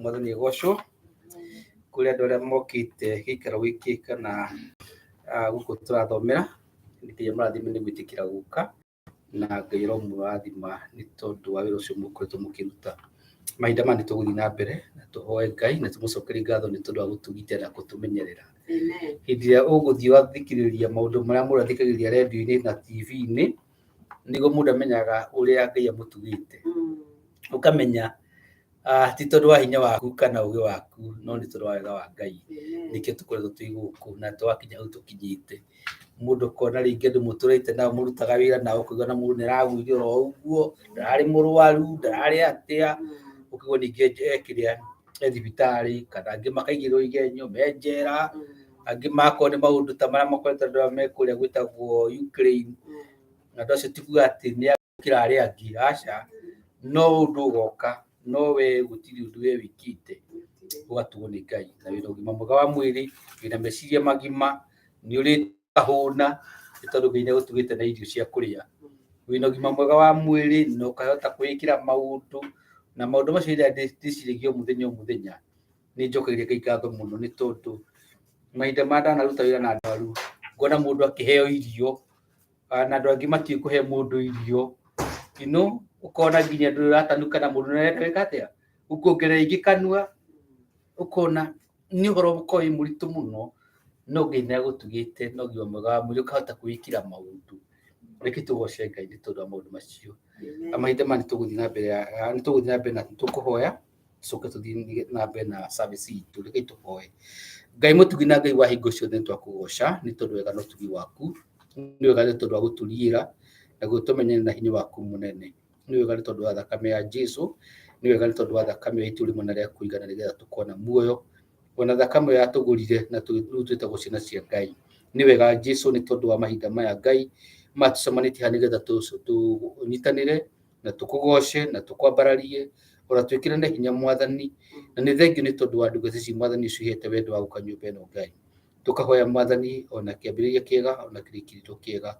mwathani gocwo kuri andu aria mokite gikaro giki kana guku turathomera ndikinya marathime ni gwitikira guka na Ngai murathima ni tondu wa wira ucio mukoretwo mukiruta mahinda mandi tuguthi na mbere na tuhoe Ngai na tumucokerie ngatho ni tondu wa gutugitira na gutumenyerera. Amen. Hindi ya uguthi wathikiriria maundu maria murathikiriria radio-ini na TV-ini nigo mundu amenyaga uria Ngai amutugite. Ukamenya ti tondu wa hinya waku kana ugi waku no ni tondu wa wega wa Ngai nikio tukoretwo twi guku na twakinya hau tukinyite. Mundu kona ringi andu muturite na murutaga wira na ukigwa na mundu niraguithio ro uguo ndarari murwaru ndarari atia ukigwa ningi ekiria thibitari kana angi makaigirwo igenyo menjera angi mako ni maundu ta maria makoretwo andu mekuria gwitagwo Ukraine na ndocio tikuga ati ni akira ari angi aca no undu ugoka no we gutiri undu we wikite ugatugwo ni Ngai na wina ugima mwega wa mwiri wina meciria magima ni uri ahuna tondu Ngai ni gutugite na irio cia kuria wina ugima mwega wa mwiri no kahota kwikira maundu na maundu macio ira ndicirigio muthenya ni njokagiria Ngai ngatho muno ni tondu mahinda manda na ruta wira na andu ngona mundu akiheo irio na andu angi mati kuhe mundu irio ukona nginya ndu ratanuka na mundu narenda wikatia ukongerera ingi kanua ukona ni horo bukoi muritu muno no Ngai ni agutugite no gio mwega mwiri ukahota kwikira maundu reke tugoce Ngai ni tondu wa maundu macio amahinda mani tuguthi na mbere na tukuhoya coke tuthi na mbere na service itu reke tuhoye. Ngai mutugi na Ngai wa hingo ciothe twakugoca ni tondu wega no tugi waku ni wega ni tondu wa guturiira na gutumenyerera na hinya waku munene ni wega ni tondu wa thakame ya Jesu ni wega ni tondu wa thakame itu ri mona ria kuigana nigetha tukona muoyo ona thakame ya tugurire na twita gucina cia Ngai ni wega Jesu ni tondu wa mahinda maya Ngai matucemanite hani nigetha tunyitanire na tukugoce na tukwambararie ona twikire na hinya mwathani na ni thengiu ni tondu wa ndungata ici mwathani ucio ihete wendo wa guka nyumba ino Ngai tukahoya mwathani ona kiambiriria kiega ona kirikirito kiega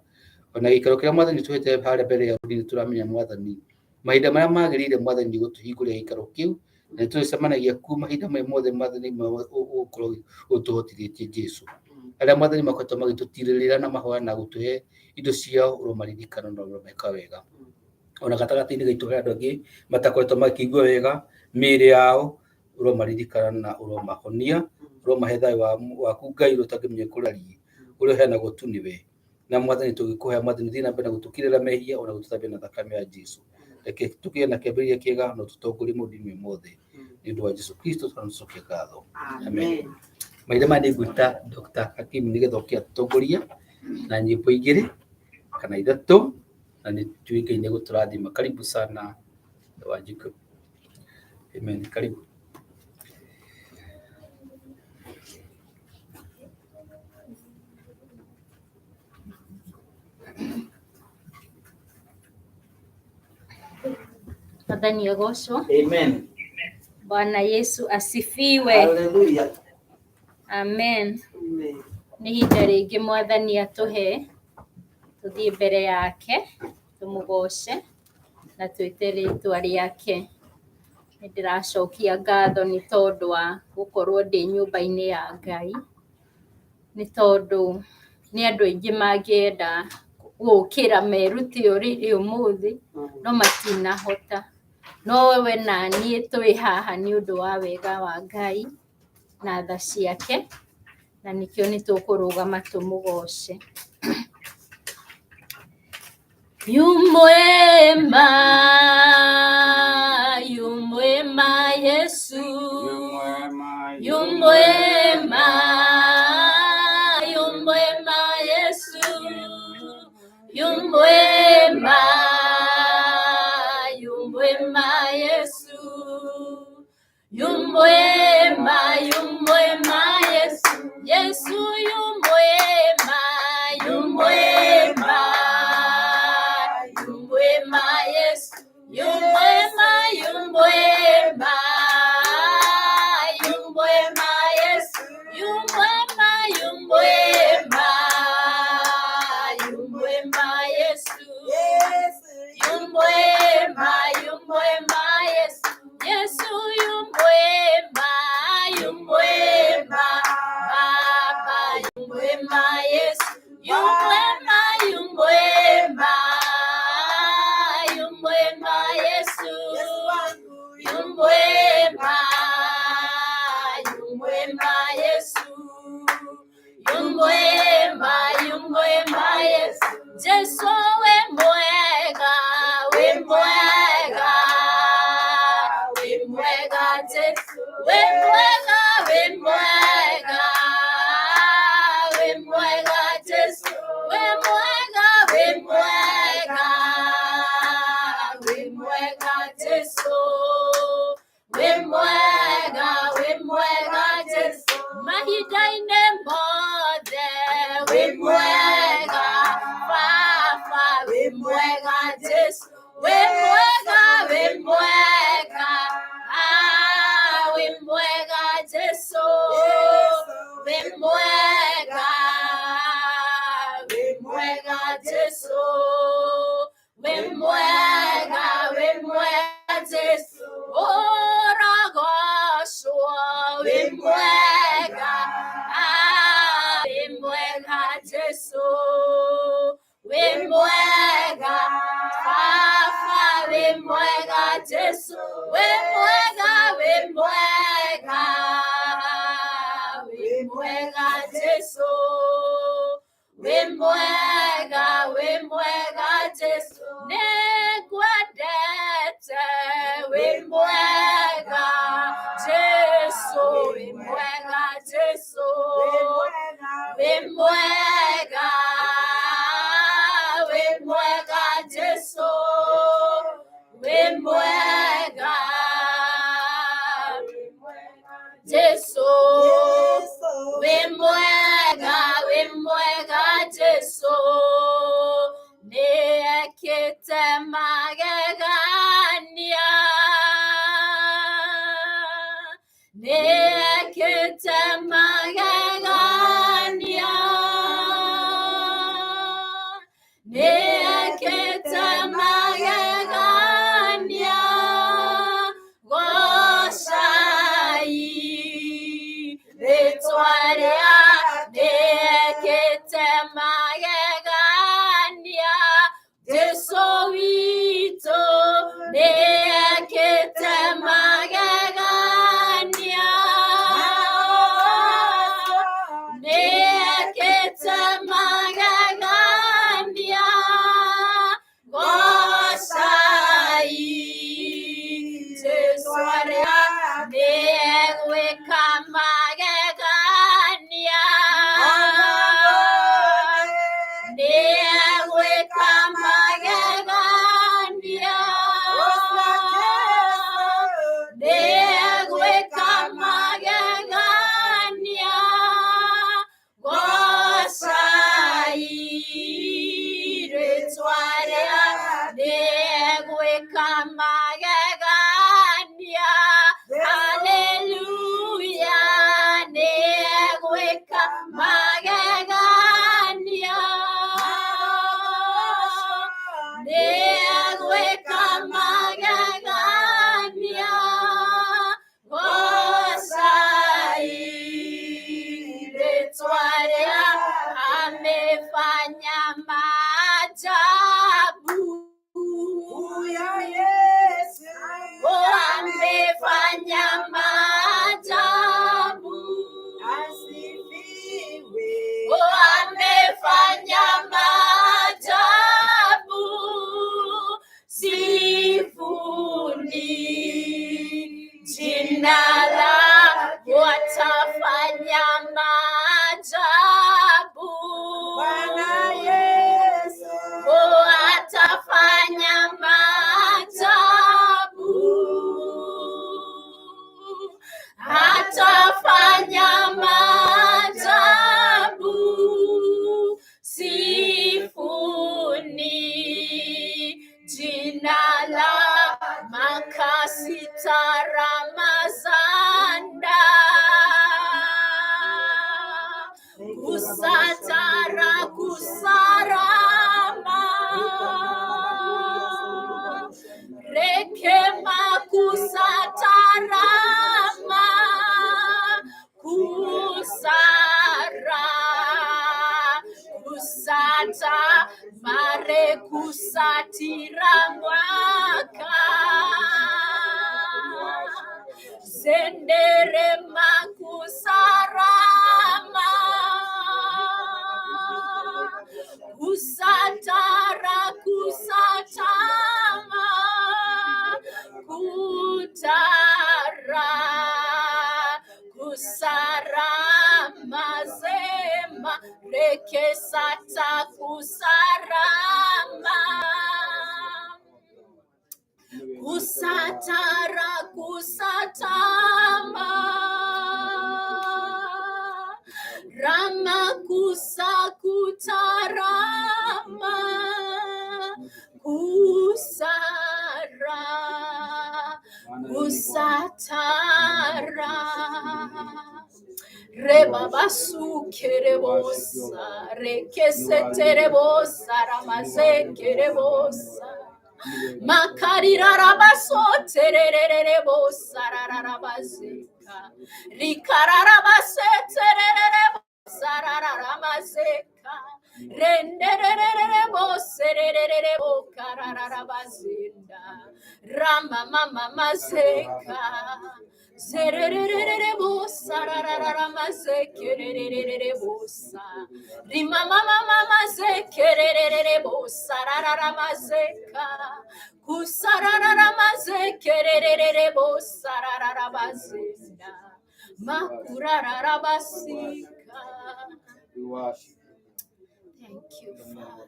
ona gikaro kiria mwathani tuhete haria mbere ya ni turamenya mwathani mahinda maria magirire mwathani ni gutuhinguria gikaro kiu na tucemanagia ku mahinda mothe mwathani ukorwo utuhotithĩtie Jesu aria mwathani makoretwo magitutirĩrĩra na mahoya na gutuhe indo ciao uromaririkana na uromeka wega ona gatagati-inĩ gaitu he andu angi matakoretwo makĩigua wega mĩĩrĩ yao uromaririkana na uromahonia uromahe thayu waku Ngai utangĩmenya kũrarie uria uheanagwo tu niwe na mwathani tugikuhoya mwathani thiĩ na mbere na gutukirĩra mehia ona gutũthambia na thakame ya Jesu reke tugĩe na kĩambĩrĩria kĩega na tutongorie maũndũ-inĩ mothe ni undu wa Jesu Kristo tunacokia ngatho amen. Mahinda maya nĩ ngwĩta Dr. Hakim nigetha oke atutongorie na nyĩmbo igĩrĩ kana ithatũ na nĩ njũĩ Ngai nĩ egũtũrathima. Karibu sana Wanjiku. Amen. Karibu. Mwathani agocwo. Amen. Bwana Yesu asifiwe. Hallelujah. Amen. Amen. Ni hinda ringi mwathani atuhe tuthie mbere yake tumugoce na twite ritwa riake. Ndiracokia ngatho ni tondu wa gukorwo ndi nyumba-ini ya Ngai ni tondu ni andu aingi mangienda gukira meruti uri umuthi no matinahota no we na nie twi haha ni undu wa wega wa Ngai na tha ciake na nikio ni tukurugama tumugoce. Yumwema Yesu yumwema Yesu yumwema Yesu yumwema Yesu Yesu yumwema Yesu yumwema Yesu yumwema Yesu yumwema Yesu Yesu yumwema Yesu we mwega, we mwega, we mwega Yesu, we mwega, we mwega, we mwega Yesu, we mwega, we mwega, we mwega Yesu, we mwega, we mwega Yesu, mahidaine mode, we mwega, Papa, we mwega Yesu, we mwega, we mwega, we mwega Yesu, we mwega, we mwega Yesu, we mwega, we mwega Yesu, oragoshwa, we mwega, we mwega Yesu, we mwega, Papa, we mwega Yesu, we mwega, we mwega, we mwega Yesu, we mwega, we mwega Yesu, negwadete, we mwega Yesu, we mwega Yesu, we mwega, we mwega Yesu, we mwega Yesu, we mwega, we mwega Yesu, nekete magegania, nekete magegania, nekete magegania, goshai betwaria, nekete magegania, Yesu wito, nekete magegania, nekete magegania, goshai Jesuaria, negweka magegania, negweka magegania, negweka magegania, goshai Jesuaria, negweka magegania, hallelujah, negweka magegania, negweka magegania, goshai Jesuaria, amefanya maajabu, amefanya maajabu, amefanya maajabu, sifuni jina lako, atafanya maajabu, atafanya maajabu, atafanya maajabu, sifuni jina la makasita Ramazanda, kusatara kusarama, rekema kusatarama, kusara kusata mare kusatira mwaka, zendere makusarama, kusata kusarama zema reke sata kusarama kusatara kusatama rama kusakutarama kusara kusatara rebabasu kerebosa rekeseterebosa ramaze kerebosa makarira rabaso terererebosa rarabazeka rikararabase terererebosa rararamazeka renderererebosa rerererebo kararabazenda rama mama mazeka zererererebosa rarararamazeka rima mama mazeka rararamazeka kusarararamazeka rararabazenda makurararabasika. Thank you, Father.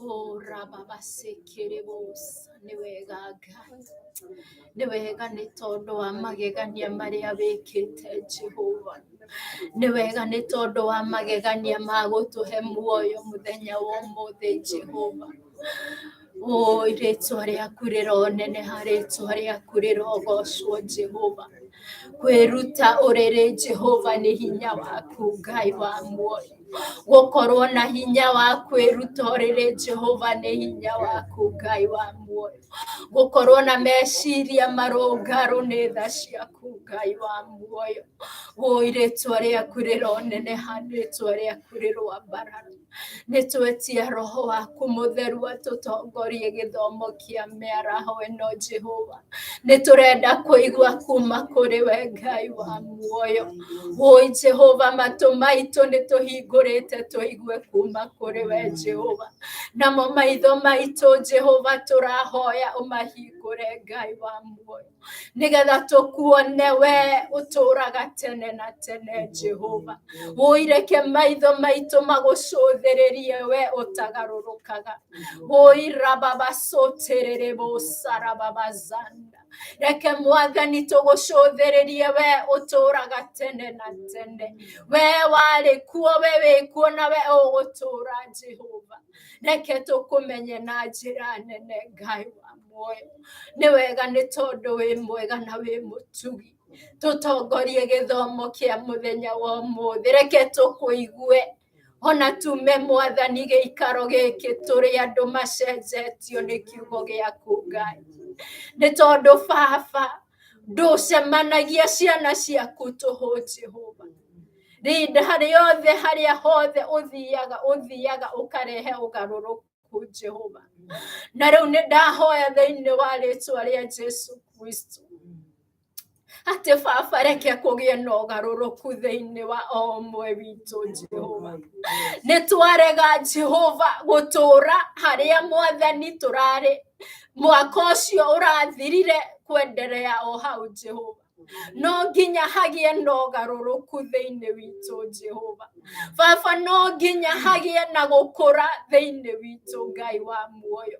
Oh, Rababasekerebosa, Newegaga. Newega nitondo amagegania Maria bekete Jehovah. Newega nitondo amagegania magotuhe muoyo muthenya womothe Jehovah. Oh, iretwa rĩaku rĩronene rĩtwa rĩaku rĩrogocwo Jehovah. Kweruta urere Jehova ni hinya waku Ngai wa muoyo. Gukorwo na hinya wa kweruta urere Jehova ni hinya waku Ngai wa muoyo. Gukorwo na meciria marũngarũ nĩ tha ciaku Ngai wa muoyo. Iretwa rĩaku rĩroneneha rĩtwa rĩaku rĩrwambarara. Nĩtwetia roho waku mũtheru atutongorie gĩthomo kĩa mĩaraho ĩno Jehova. Nĩtũrenda kũigua kuma kũrĩ we Ngai wa muoyo. Jehova matũ maitũ nĩtũhingũrĩte tũigue kuma kũrĩ we Jehova. Namo maitho maitũ Jehova tũrahoya ũmahingũre Ngai wa muoyo. Nĩgetha tũkuone we ũtũraga tene na tene Jehova. Ireke maitho maitũ magũcũthĩrĩrie we ũtagarũrũkaga. Rababasotererebosa rababazanda. Reke Mwathani tũgũcũthĩrĩrie we ũtũraga tene na tene. We warĩ kuo we wĩ kuo na we ũgũtũra Jehova. Reke tũkũmenye na njĩra nene Ngai wa muoyo. Nĩ wega nĩ tondũ wĩ mwega na wĩ mũtugi. Tũtongorie gĩthomo kĩa mũthenya wa ũmũthĩ. Reke tũkũigue. Ona tume Mwathani gĩikaro gĩkĩ tũrĩ andũ macenjetio nĩ kiugo gĩaku Ngai. Nĩ tondũ Baba ndũcemanagia ciana ciaku tũhũ Jehova. Harĩa hothe ũthiaga ũkarehe ũgarũrũku Jehova. Na rĩu nĩ ndahoya thĩinĩ wa rĩtwa rĩa Jesu Kristo. Ate Baba reke kũgĩe na ũgarũrũku thĩinĩ wa o ũmwe witũ Jehova. Nĩtwarega Jehova gũtũra harĩa Mwathani tũrarĩ. Mwaka ũcio ũrathirire kwenderea o hau Jehova. No nginya hagĩe na ũgarũrũku thĩinĩ witũ Jehova. Baba no nginya hagĩe na gũkũra thĩinĩ witũ Ngai wa muoyo.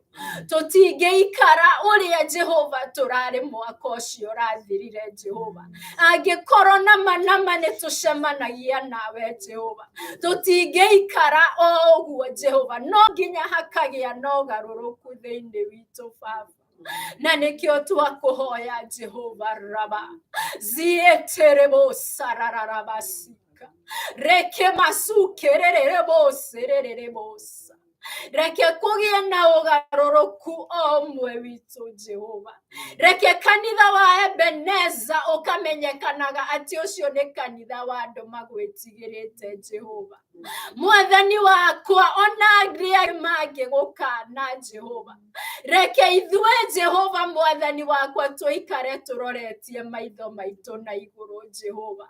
Tũtingĩikara ũrĩa Jehova tũrarĩ mwaka ũcio ũrathirire Jehova. Angĩkorwo nama nĩtũcemanagia nawe Jehova. Tũtingĩikara o ũguo Jehova. No nginya hakagĩa na ũgarũrũku thĩinĩ witũ Baba. Na nĩkĩo twakũhoya Jehova Raba. Zieterebosa rararabasika. Reke masukererebosa rererebosa. Reke kũgĩe na ũgarũrũku o ũmwe witũ Jehova. Reke kanitha wa Ebeneza ũkamenyekanaga atĩ ũcio nĩ kanitha wa andũ magwĩtigĩrĩte Jehova. Mwathani wakwa ona arĩa mangĩgũkana Jehova. Reke ithuĩ Jehova Mwathani wakwa tũikare tũroretie maitho maitũ na igũrũ Jehova.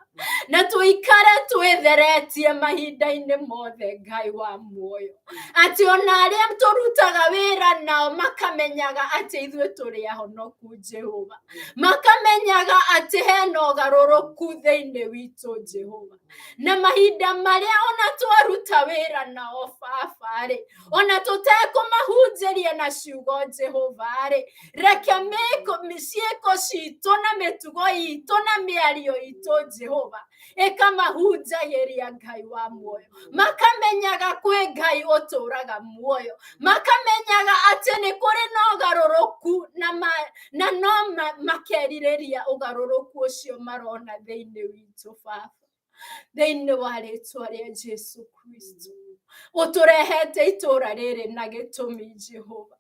Na tũikare twĩtheretie mahinda-inĩ mothe Ngai wa muoyo. Atĩ ona arĩa tũrutaga wĩra nao makamenyaga atĩ ithuĩ tũrĩ ahonoku Jehova. Makamenyaga Ũrauga atĩ hena ũgarũrũku thĩinĩ witũ Jehova. Na mahinda marĩa ona twaruta wĩra nao Baba-rĩ, ona tũtekũmahunjĩria na ciugo Jehova-rĩ, reke ciĩko citũ na mĩtugo itũ na mĩario itũ Jehova ĩkamahunjagĩria Ngai wa muoyo. Makamenyaga kwĩ Ngai ũtũraga muoyo. Makamenyaga atĩ nĩ kũrĩ na ũgarũrũku na no makerirĩria ũgarũrũku ũcio marona thĩinĩ witũ Baba. Thĩinĩ wa rĩtwa rĩa Jesu Kristo. Ũtũrehete itũra rĩrĩ na gĩtũmi Jehova.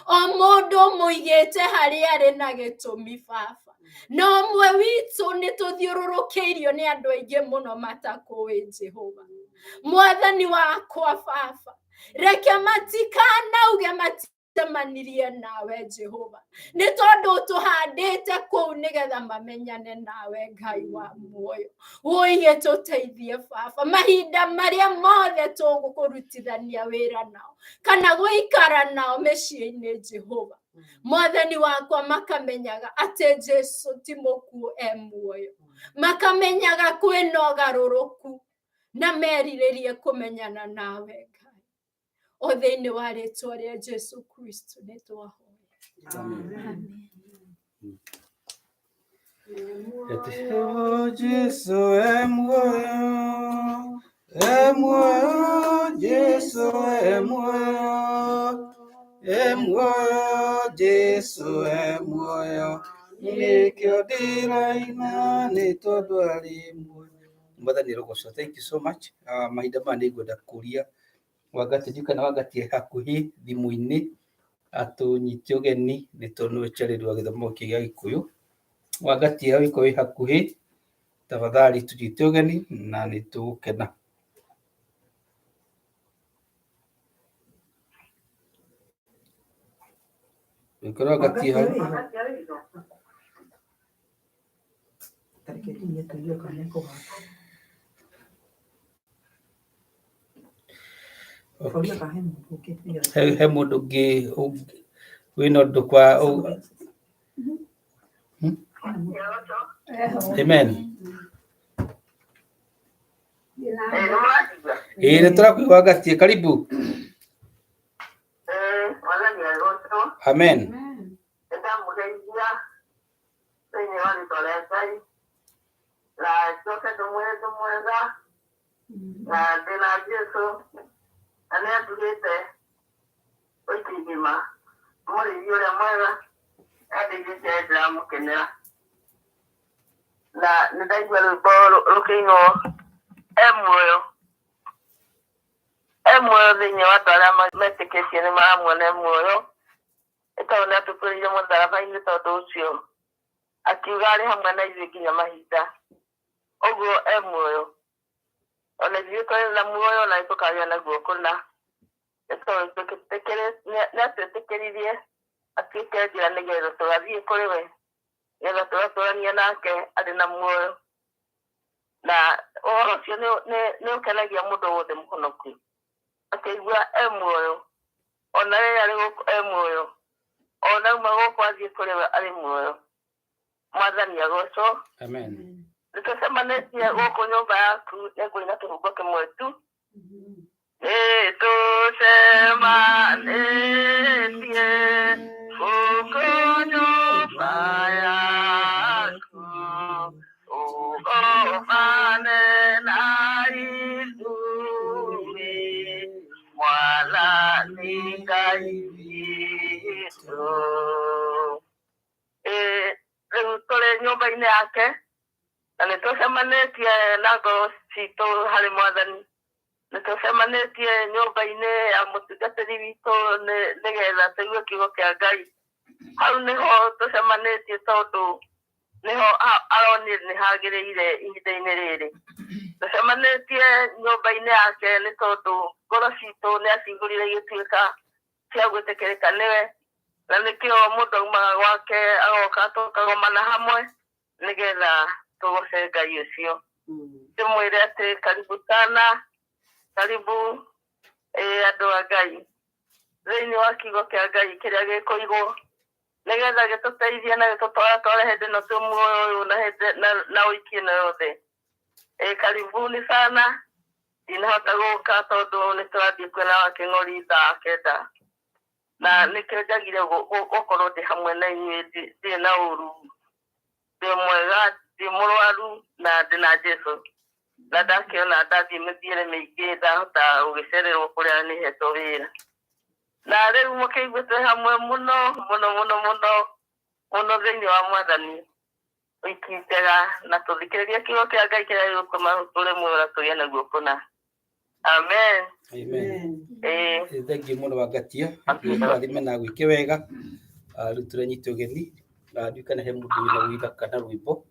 O mũndũ mũigĩte harĩa arĩ na gĩtũmi Baba. Na ũmwe witũ nĩ tũthiũrũrũkĩirio nĩ andũ aingĩ mũno matakũĩ Jehova. Mwathani wakwa Baba, reke matikanauge maticemanirie nawe Jehova. Nĩ tondũ tũhandĩte kũu nĩgetha mamenyane nawe Ngai wa muoyo. Ũige tũteithie Baba. Mahinda marĩa mothe tũgũkũrutithania wĩra nao kana gũikara nao mĩciĩ-inĩ Jehova. Mwathani wakwa makamenyaga atĩ Jesu ti mũkuũ muoyo. Makamenyaga kwĩna ũgarũrũku na merirĩrie kũmenyana nawe Ngai. O thĩinĩ wa rĩtwa rĩa Jesu Kristo nĩ twahoya. Amen. Jesu muoyo, Jesu muoyo, Jesu muoyo, nikio ndiraina nĩ tondũ arĩ muoyo. Mwathani rogoco, thank you so much. Mahinda maya nĩ ngwenda kũria Wangati kana Wangati hakuhĩ thimũ-inĩ atũnyite ũgeni nĩ tondũ nĩ wecarĩri wa gĩthomo kĩa Gĩkũyũ. Wangati wĩko wĩ hakuhĩ, tafadhali tũnyite ũgeni na nĩ tũgũkena. Wĩko Wangati hau. He mũndũ ũngĩ wĩna ũndũ kwa Amen. Nĩ tũrakwĩhoka Wangati, karibu. Amen. Na ndaigua rwĩmbo rũkĩinwo muoyo thĩinĩ wa andũ arĩa metĩkĩtie nĩ maramuona muoyo. Nĩ tondũ nĩ atũkũrĩire mũtharaba-inĩ tondũ ũcio akiuga arĩ hamwe na ithuĩ nginya mahinda. Ũguo muoyo. Ona ithuĩ tũrĩ na muoyo na nĩtũkagĩa naguo kũna. Nĩ tondũ nĩ atwĩtĩkĩririe atuĩke njĩra nĩgetha tũgathiĩ kũrĩ we. Nĩgetha tũgatũrania nake arĩ na muoyo. Na ũhoro ũcio nĩ ũkenagia mũndũ wothe mũhonoku. Akĩigua muoyo. Ona rĩrĩa arĩ gũkũ muoyo. Ona uma gũkũ athiĩ kũrĩ we arĩ muoyo. Mwathani agocwo. Amen. Nĩtũcemanĩtie gũkũ nyũmba yaku nĩ ngũina kĩhungo kĩmwe tu. Nĩtũcemanĩtie gũkũ nyũmba yaku ũgomane na ithuĩ Mwathani Ngai witũ. Rĩu tũrĩ nyũmba-inĩ yake na nĩtũcemanĩtie na ngoro citũ harĩ Mwathani. Nĩtũcemanĩtie nyũmba-inĩ ya mũtungatĩri witũ nĩgetha tũigue kiugo kĩa Ngai. Hau nĩho tũcemanĩtie tondũ nĩho aronire nĩ hagĩrĩire ihinda-inĩ rĩrĩ. Tũcemanĩtie nyũmba-inĩ yake nĩ tondũ ngoro citũ nĩ acihingũrire igĩtuĩka cia gwĩtĩkĩrĩka nĩwe. Na nĩkĩo mũndũ aumaga gwake agoka tũkagomana hamwe nĩgetha tũgoce Ngai ũcio. Ndĩmwĩre atĩ karibu sana, karibu andũ a Ngai thĩinĩ wa kiugo kĩa Ngai kĩrĩa gĩkũigwo nigetha gĩtũteithie na gĩtũtware hĩndĩ ĩno twĩ muoyo ũyũ na ũikie-ino yothe. Karibuni sana. Ndinahota gũka tondũ nĩtũrathiĩ kwĩna wa kĩng'ori thaa 9 na nĩkĩo njagire gũkorwo ndĩ hamwe na inyuĩ ndĩ na ũru, ndĩ mwega, ndĩ mũrwaru na ndĩ na Jesũ, na ndakĩona ndathiĩ mĩthiĩre mĩingĩ ndahota gũgĩcererwo kũrĩa nĩhetwo wĩra, na rĩu mũkĩigue twĩ hamwe mũno thĩinĩ wa Mwathani wiki njega, na tũthikĩrĩrie kiugo kĩa Ngai kĩrĩa gĩgũtũma tũre muoyo tũgĩe naguo kũna. Amen. Thank you mũno Wangatia, tũrathime na gwĩke wega. Rĩu tũrenyita ũgeni nduĩkana he mũndũ wĩna ũira kana rwĩmbo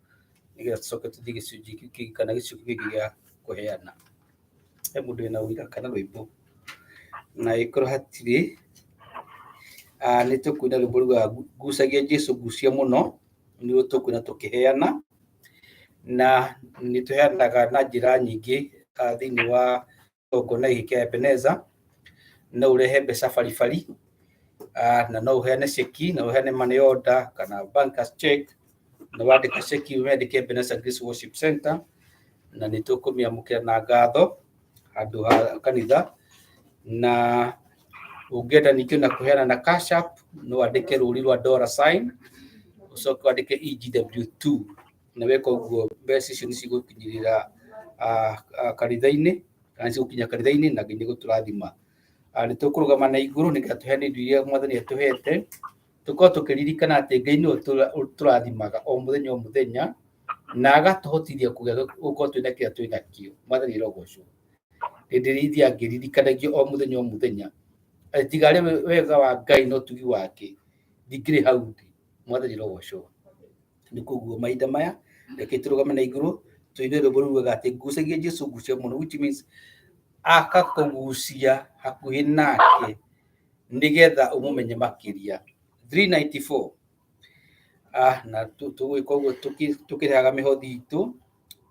nĩgetha tũcoke tũthiĩ gĩcunjĩ kĩu kana gĩcunjĩ gĩkĩ gĩa kũheana. He mũndũ wĩna ũira kana rwĩmbo na ĩkorwo hatirĩ, nĩ tũkwĩna rwĩmbo rwa ngucagia Jesũ ngucia mũno, nĩruo tũkwĩna tũkĩheana, na nĩ tũheanaga na njĩra nyingĩ thĩinĩ wa igongona gĩkĩ kĩa Ebenezer. No ũrehe mbeca baribari, na no ũheane ceki, no ũheane money order kana bankers check, na wandĩka ceki wandĩke Ebenezer Grace Worship Center, na nĩ tũkũmĩamũkĩra na ngatho handũ ha kanitha. Na ũngĩenda ningĩ na kũheana na cash app, no wandĩke rũri rwa $, ũcoke wandĩke EGW2, na weka ũguo mbeca icio nĩ cigũkinyĩrĩra kanitha-inĩ, kana cigũkinya kanitha-inĩ na Ngai nĩ gũtũrathima. Nĩ tũkũrũgama na igũrũ nĩgetha tũheane indo iria Mwathani atũhete, tũkorwo tũkĩririkana atĩ Ngai nĩwe tũrathimaga o mũthenya na agatũhotithia gũkorwo twĩna kĩrĩa twĩnakĩo. Mwathani arogocwo. Hĩndĩ ĩrĩa ithiĩ angĩririkanagio o mũthenya, tiga arĩ wega wa Ngai no tugi wake, ndingĩrĩ hau ndĩ. Mwathani arogocwo. Nĩ kũguo mahinda maya reke tũrũgame na igũrũ tũine rwĩmbo rũu rwega atĩ ngucagia Jesũ ngucia mũno, which means akakũgucia hakuhĩ nake nĩgetha ũmũmenye makĩria. 394. Na tũgwĩka ũguo tũkĩrehaga mĩhothi itũ,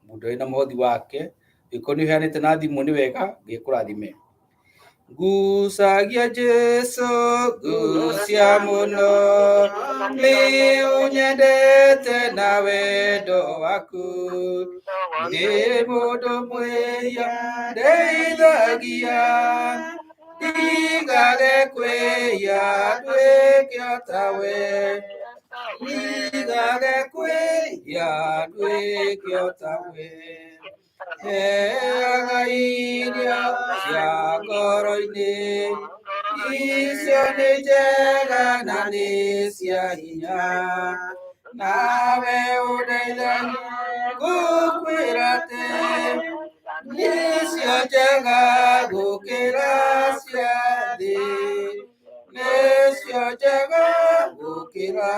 mũndũ arĩ na mũhothi wake. Ĩko nĩ ũheanĩte na thimũ nĩ wega, Ngai akũrathime. Ngucagia Jesũ ngucia mũno, nĩ ũnyendete na wendo waku, nĩ mũndũ mwĩhia ndeithagia, ndigage kwĩhia nduĩke o tawe, ndigage kwĩhia nduĩke o tawe. Heaga irio cia ngoro-inĩ, icio nĩ njega na nĩ cia hinya, nawe ũndeithagia ngũkwĩra atĩ nĩcio njega gũkĩra cia thĩ, nĩcio njega gũkĩra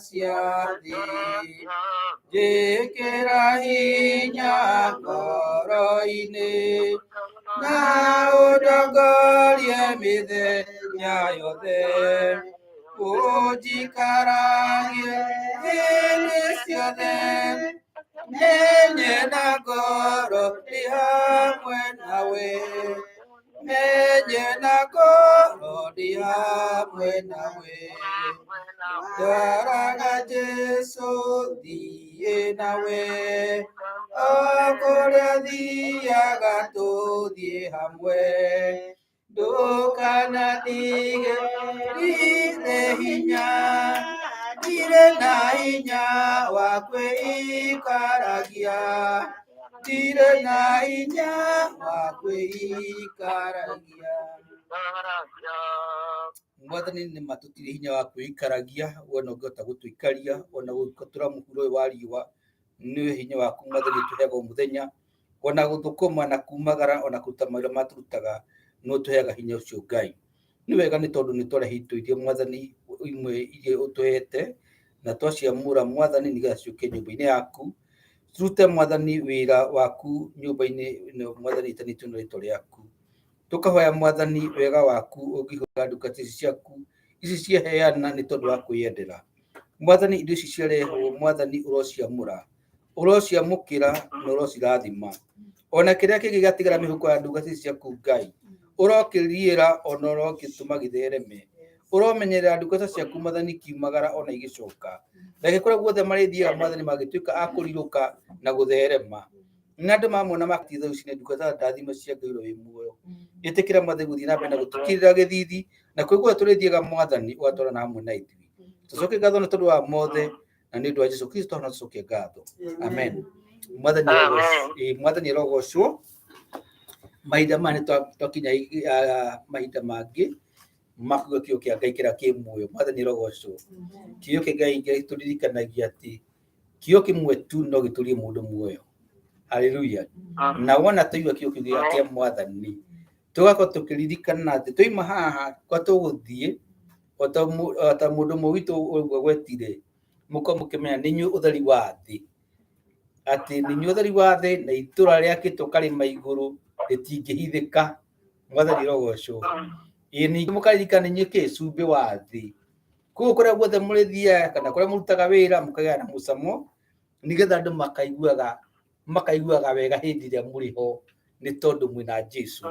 cia thĩ. Njĩkĩra hinya ngoro-inĩ na ũndongorie mĩthenya yothe, ũnjikaragie hĩndĩ ciothe, menye na ngoro ndĩ hamwe nawe, menye na ngoro ndĩ hamwe nawe. Ndwaraga Jesũ thiĩ nawe, o kũrĩa thiaga tũthiĩ hamwe, ndũkanandige ndirĩ hinya, ndirĩ na hinya wa kwĩikaragia, ndirĩ na hinya wa kwĩikaragia. Mwathani nĩ matũtirĩ hinya wa kwĩikaragia, wona ũngĩhota gũtũikaria, ona gũtũra mũhuro ũyũ wa riũa, nĩ hinya waku Mwathani ũtũheaga o mũthenya, ona gũthũkũma na kumagara, ona kũruta mawĩra matũrutaga, no ũtũheaga hinya ũcio Ngai. Nĩ wega nĩ tondũ nĩ twarehe irio Mwathani imwe iria ũtũhete, na twaciamũra Mwathani nĩgetha ciũke nyũmba-inĩ yaku, turute Mwathani wĩra waku nyũmba-inĩ ĩno Mwathani ĩtanĩtio na rĩĩtwa rĩaku. Tũkahoya Mwathani wega waku ũngĩhũra ndungata ici ciaku, ici ciaheana nĩ tondũ wa kwĩyendera. Mwathani indo ici ciarehwo Mwathani ũrociamũra, ũrociamũkĩra na ũrocirathima. Ona kĩrĩa kĩngĩ gĩatigara mĩhuko ya ndungata ici ciaku Ngai, ũrokĩriĩra ona ũrokĩtũma gĩthereme, uromenyerera ndungata ciaku Mwathani kiumagara ona igicoka reke kuria guothe marithiaga Mwathani magituika akuriruka na gutherema na andu mamona makititha ucine ndungata ndathimo cia Ngai wi muoyo itikira Mwathani guthii na mbere na gutukirira githithi na kwigua turithiaga Mwathani ugatwara na hamwe na ithui tucoke ngatho na tondu wa mothe na ni ndu wa Jesu Kristo na tucoke ngatho amen. Mwathani rogocwo mahinda mani twakinya mahinda mangi makuga kio kia Ngai kira ki muoyo Mwathani rogocwo kio kia Ngai turirikanagia ati kio kimwe tu no giturie mundu muoyo. Haleluya. Na wona tuigua kio kia Mwathani tugakorwo tukiririkana ati tuima haha kwa tuguthie ota mundu mwitu uguo gwetire muko mukimenya ninyu utheri wa thi ati ninyu utheri wa thi na itura riakitwo karima iguru ritingihithika Mwathani rogocwo ini mukaririkana ninyu ki cumbi wa thi kuo kuria guothe murithia kana kuria murutaga wira mukagea na mucamo nigetha andu makaiguaga wega hindi iria muriho ni tondu mwina Jesu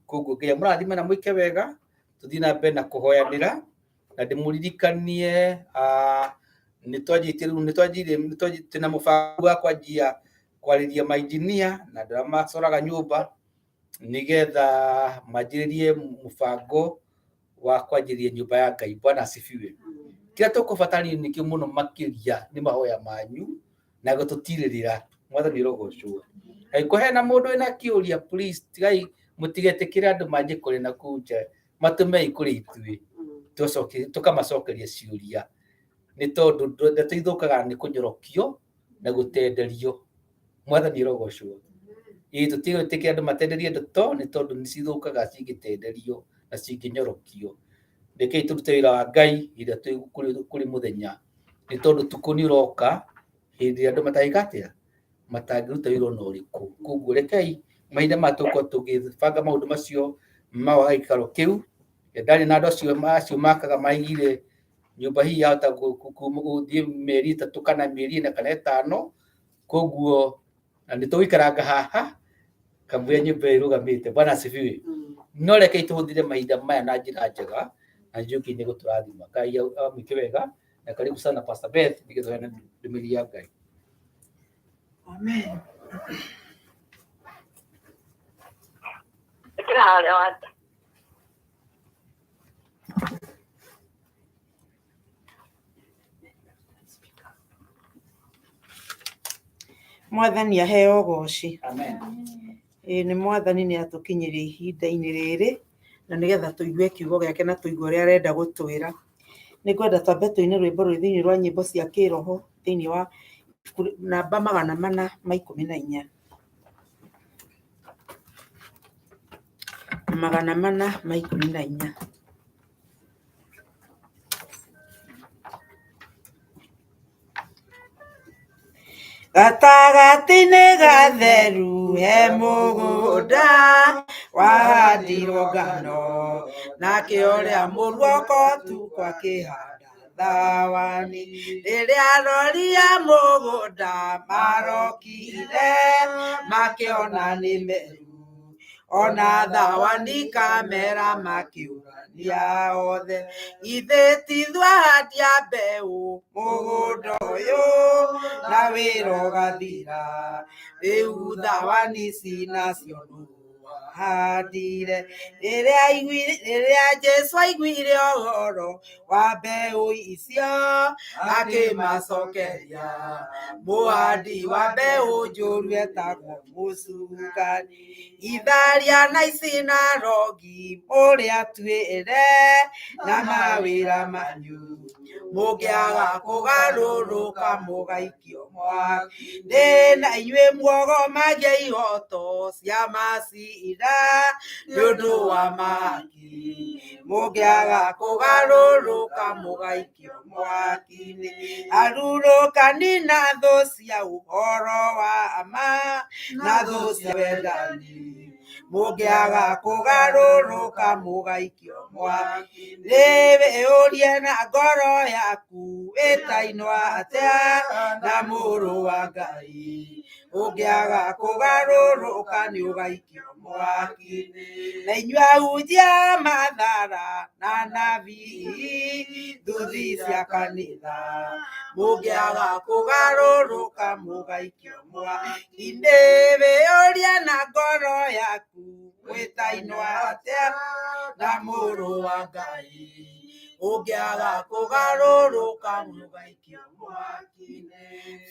koguo Ngai murathime na muike wega tuthii na mbere na kuhoyanira na ndimuririkanie ni twajire na mubango wa kwanjia kwariria mainjinia na ndamacoraga nyumba nigetha manjiririe mubango wa kwanjiria nyumba ya Ngai. Bwana asifiwe. Kira tukubatari nikio muno makiria ni mahoya manyu na gututirira Mwathani rogocwo aikohena mundu ina kiuria please tigai mutigetikira andu manje kuri na kunja matume ikuri ithui tucoke tukamacokeria ciuria ni tondu tuithukaga ni kunyorokio na gutenderio Mwathani rogocwo tutigetikira andu matenderie ndeto ni tondu ni cithukaga cingitenderio na cinginyorokio rekei turute wira wa Ngai iria twi kuri muthenya ni tondu tukuni uroka hindi andu mataikatia matangiruta wira no riku koguo rekei mahinda matuko tugibanga maundu macio mawa ikaro kiu ndani na andu acio makaga maigire nyumba hii yahota guthie mieri 3 kana mieri 4 kana 5 koguo na nituikaranga haha kambuya nyumba irugamite. Bwana asifiwe. No rekei tuhuthire mahinda maya na njira njega na njuki ni guturathima Ngai amwike wega na karibu sana Pastor Beth nigetha na ndumiri ya Ngai. Amen. Mwathani aheo goci. Amen. Ni Mwathani ni atukinyirie ihinda-ini riri na nigetha tuigue kiugo giake na tuigue uria arenda gutwira. Ni kwenda twambe tuine rwimbo rwi thiini rwa nyimbo cia kiroho thiini wa namba 414 414. Gatagati-inĩ gatheru he mũgũnda wahandirwo ngano nake ũrĩa mũruoko tukwa kĩhanda thawani. Rĩrĩa arori a mũgũnda marokire makĩona nĩ meru ona thawani kamera makiũrania othe. Ithe tithuĩ ahandia mbeũ mũgũnda ũyũ na wĩra ũgathira, rĩu thawani cinacio nũ wahandire. Rĩrĩa Jesũ aiguire ũhoro wa mbeũ icio akĩmacokeria, mũhandi wa mbeũ njũru etagwo mũcukani. Itharia na icinarogi ũrĩa twĩre na mawĩra manyu mũngĩaga kũgarũrũka mũgaikio mwaki. Ndĩna inyuĩ muogomagia ihoto cia macira nĩ ũndũ wa maki, mũngĩaga kũgarũrũka mũgaikio mwaki-inĩ. Arurũkani na thũ cia ũhoro wa ma na thũ cia wendani mũngĩaga kũgarũrũka mũgaikio mwaki-inĩ wĩyũrie na ngoro yaku ĩtainwo atĩa na mũrũ wa Ngai ũngĩaga kũgarũrũka nĩ ũgaikio mwaki-inĩ na inyuĩ ahunjia mathara na anabii nduthi cia kanitha mũngĩaga kũgarũrũka mũgaikio mwaki-inĩ wĩyũrie na ngoro yaku wĩtainwo atĩa na mũrũ wa Ngai ũngĩaga kũgarũrũka mũgaikio mwaki-inĩ.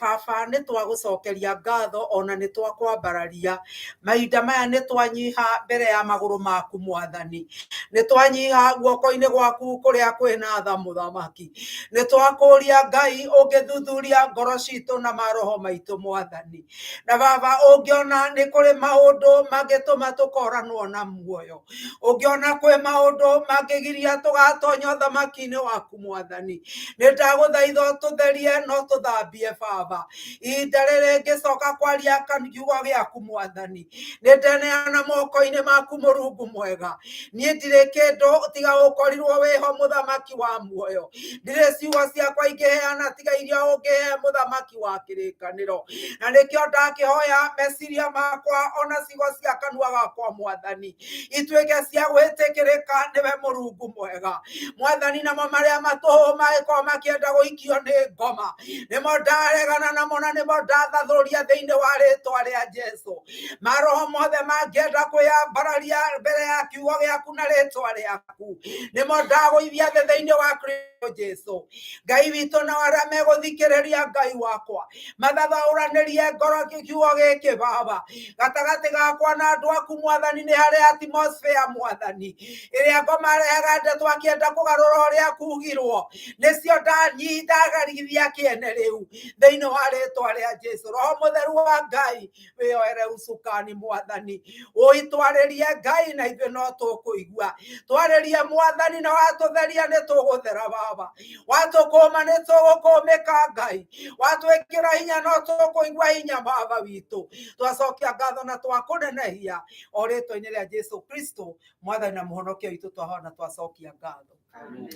Baba nĩ twagũcokeria ngatho ona nĩ twakwambararia mahinda maya nĩ twanyiha mbere ya magũrũ maku Mwathani, nĩ twanyiha guoko-inĩ gwaku kũrĩa kwĩna tha Mũthamaki, nĩ twakũria Ngai ũngĩthuthuria ngoro citũ na maroho maitũ Mwathani, na Baba ũngĩona nĩ kũrĩ maũndũ mangĩtũma tũkoranwo na muoyo, ũngĩona kwĩ maũndũ mangĩgiria tũgatonya ũthamaki-inĩ waku Mwathani, nĩ ndagũthaitha tũtherie no tũthambie Baba ihinda rĩrĩ ngĩcoka kwaria kiugo gĩaku Mwathani, nĩ ndeneana moko-inĩ maku Mũrungu mwega, niĩ ndirĩ kĩndũ tiga ũkorirwo wĩho Mũthamaki wa muoyo, ndirĩ ciugo ciakwa ingĩheana tiga iria ũngĩhe Mũthamaki wa kĩrĩkanĩro, na nĩkĩo ndakĩhoya meciria makwa ona ciugo cia kanua gakwa Mwathani ituĩke cia gwĩtĩkĩrĩka nĩwe Mũrungu mwega Mwathani, namo marĩa matũhũ mangĩkorwo makĩenda gũikio nĩ ngoma nĩmo ndaregana namo na nĩmo ndathathũria thĩinĩ wa rĩtwa rĩa Jesũ. Maroho mothe mangĩenda kwĩyambararia mbere ya kiugo gĩaku na rĩtwa rĩaku nĩmo ndagũithia thĩ thĩinĩ wa Kristo Jesũ. Ngai witũ na arĩa megũthikĩrĩria Ngai wakwa mathathaũranĩrie ngoro kiugo gĩkĩ Baba gatagatĩ gakwa na andũ aku Mwathani, nĩ harĩ atmosphere Mwathani ĩrĩa ngoma rehaga ndeto akĩenda kũgarũra ũrĩa kugirwo, nĩcio ndagarithia kĩene rĩu thĩinĩ wa rĩtwa rĩa Jesũ. Roho mũtheru wa Ngai wĩyoere usukani Mwathani, ũitwarĩrie Ngai na ithuĩ no tũkũigua, twarĩrie Mwathani na watũtheria nĩ tũgũthera Baba, watũkũma nĩ tũgũkũmĩka Ngai, watwĩkĩra hinya no tũkũigua hinya Baba witũ. Twacokia ngatho na twakũnenehia o rĩtwa-inĩ rĩa Jesũ Kristo Mwathani na mũhonokia witũ twahona twacokia ngatho.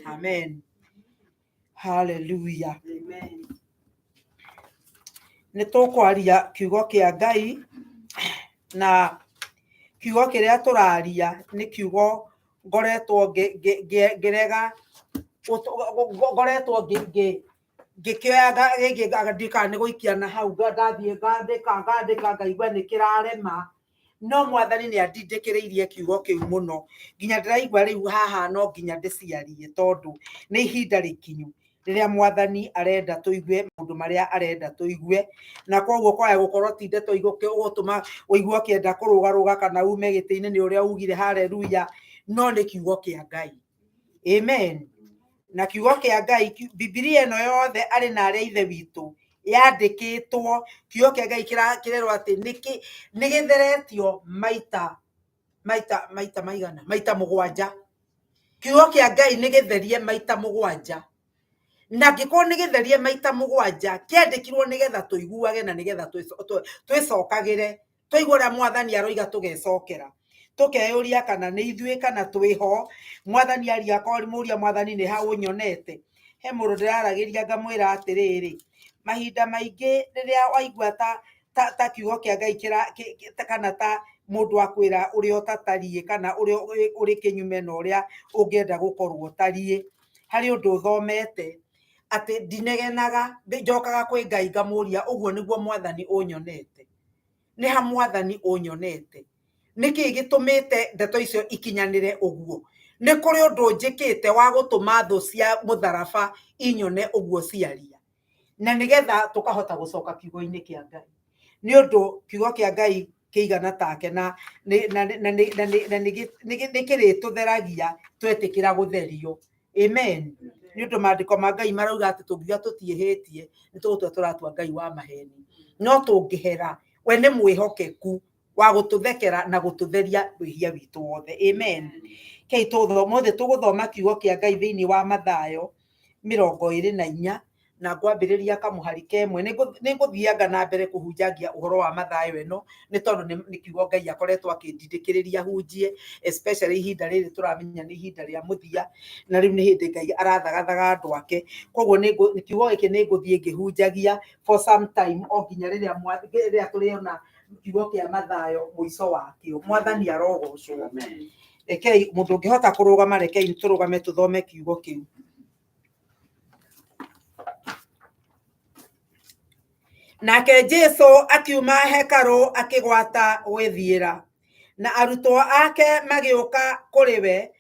Amen. Hallelujah. Amen. Nĩ tũkwaria kiugo kĩa Ngai, na kiugo kĩrĩa tũraria nĩ kiugo ngoretwo ngĩrega, ngoretwo ngĩkĩoya ndika nĩ gũikia na hau ndathiĩ ngandĩka ngaigua nĩ kĩrarema, no Mwathani nĩ andindĩkĩrĩirie kiugo kĩu mũno nginya ndĩraigua rĩu haha no nginya ndĩciarie, tondũ nĩ ihinda rĩkinyu rĩrĩa Mwathani arenda tũigue maũndũ marĩa arenda tũigue, na koguo kwaya gũkorwo ti ndeto igũtũma ũigua kĩenda kũrũgarũga kana ume gĩtĩ-inĩ nĩ ũrĩa ugire haleluya, no nĩ kiugo kĩa Ngai. Amen. Na kiugo kĩa Ngai, Biblia ĩno yothe arĩ na arĩa ithe witũ yandĩkĩtwo, kiugo kĩa Ngai kĩrerwo atĩ nĩ gĩtheretio maita maigana, maita mũgwanja. Kiugo kĩa Ngai nĩ gĩtherie maita mũgwanja, na ngĩkorwo nĩ gĩtherie maita mũgwanja kĩandĩkirwo nĩgetha tũiguage na nĩgetha twĩcokagĩre, tũigue ũrĩa Mwathani aroiga tũgecokera, tũkeyũria kana nĩ ithuĩ kana twĩho. Mwathani aria akorwo mũria Mwathani nĩ ha ũnyonete. He mũndũ ndĩraragĩria ngamwĩra atĩrĩrĩ, mahinda maingĩ rĩrĩa waigua ta kiugo kĩa Ngai kana ta mũndũ akwĩra ũrĩa ũtatariĩ kana ũrĩa ũrĩ kĩnyume na ũrĩa ũngĩenda gũkorwo tariĩ, harĩ ũndũ ũthomete atĩ ndinegenaga, njokaga kwĩ Ngai ngamũria ũguo nĩguo Mwathani ũnyonete, nĩ ha Mwathani ũnyonete, nĩkĩ gĩtũmĩte ndeto icio ikinyanĩre ũguo? Nĩ kũrĩ ũndũ njĩkĩte wa gũtũma thũ cia mũtharaba inyone ũguo ciaria, na nĩgetha tũkahota gũcoka kiugo-inĩ kĩa Ngai, nĩ ũndũ kiugo kĩa Ngai kĩigana take na nĩ kĩrĩtũtheragia twetĩkĩra gũtherio. Amen. Nĩ ũndũ maandĩko ma Ngai marauga atĩ tũngiuga tũtiĩhĩtie nĩ tũgũtua tũratua Ngai wa maheni, no tũngĩhera we nĩ mwĩhokeku wa gũtũthekera na gũtũtheria wĩhia witũ wothe. Amen. Kei tũgũthoma kiugo kĩa Ngai thĩinĩ wa Mathayo 24 na ngwambĩrĩria kamũhari kemwe nĩ ngũthianga na mbere kũhunjagia ũhoro wa mathayo ĩno nĩ tondũ nĩ kiugo Ngai akoretwo akĩndindĩkĩrĩria hunjie, especially ihinda rĩrĩ tũramenya nĩ ihinda rĩa mũthia, na rĩu nĩ hĩndĩ Ngai arathagathaga andũ ake. Koguo kiugo gĩkĩ nĩ ngũthiĩ ngĩhunjagia for some time o nginya rĩrĩa tũrĩona kiugo kĩa mathayo mũico wakĩo. Mwathani arogocwo. Rekei mũndũ ũngĩhota kũrũgama, rekei tũrũgame tũthome kiugo kĩu. Nake Jesũ akiuma hekarũ akĩgwata gwĩthiĩra, na arutwo ake magĩũka kũrĩ we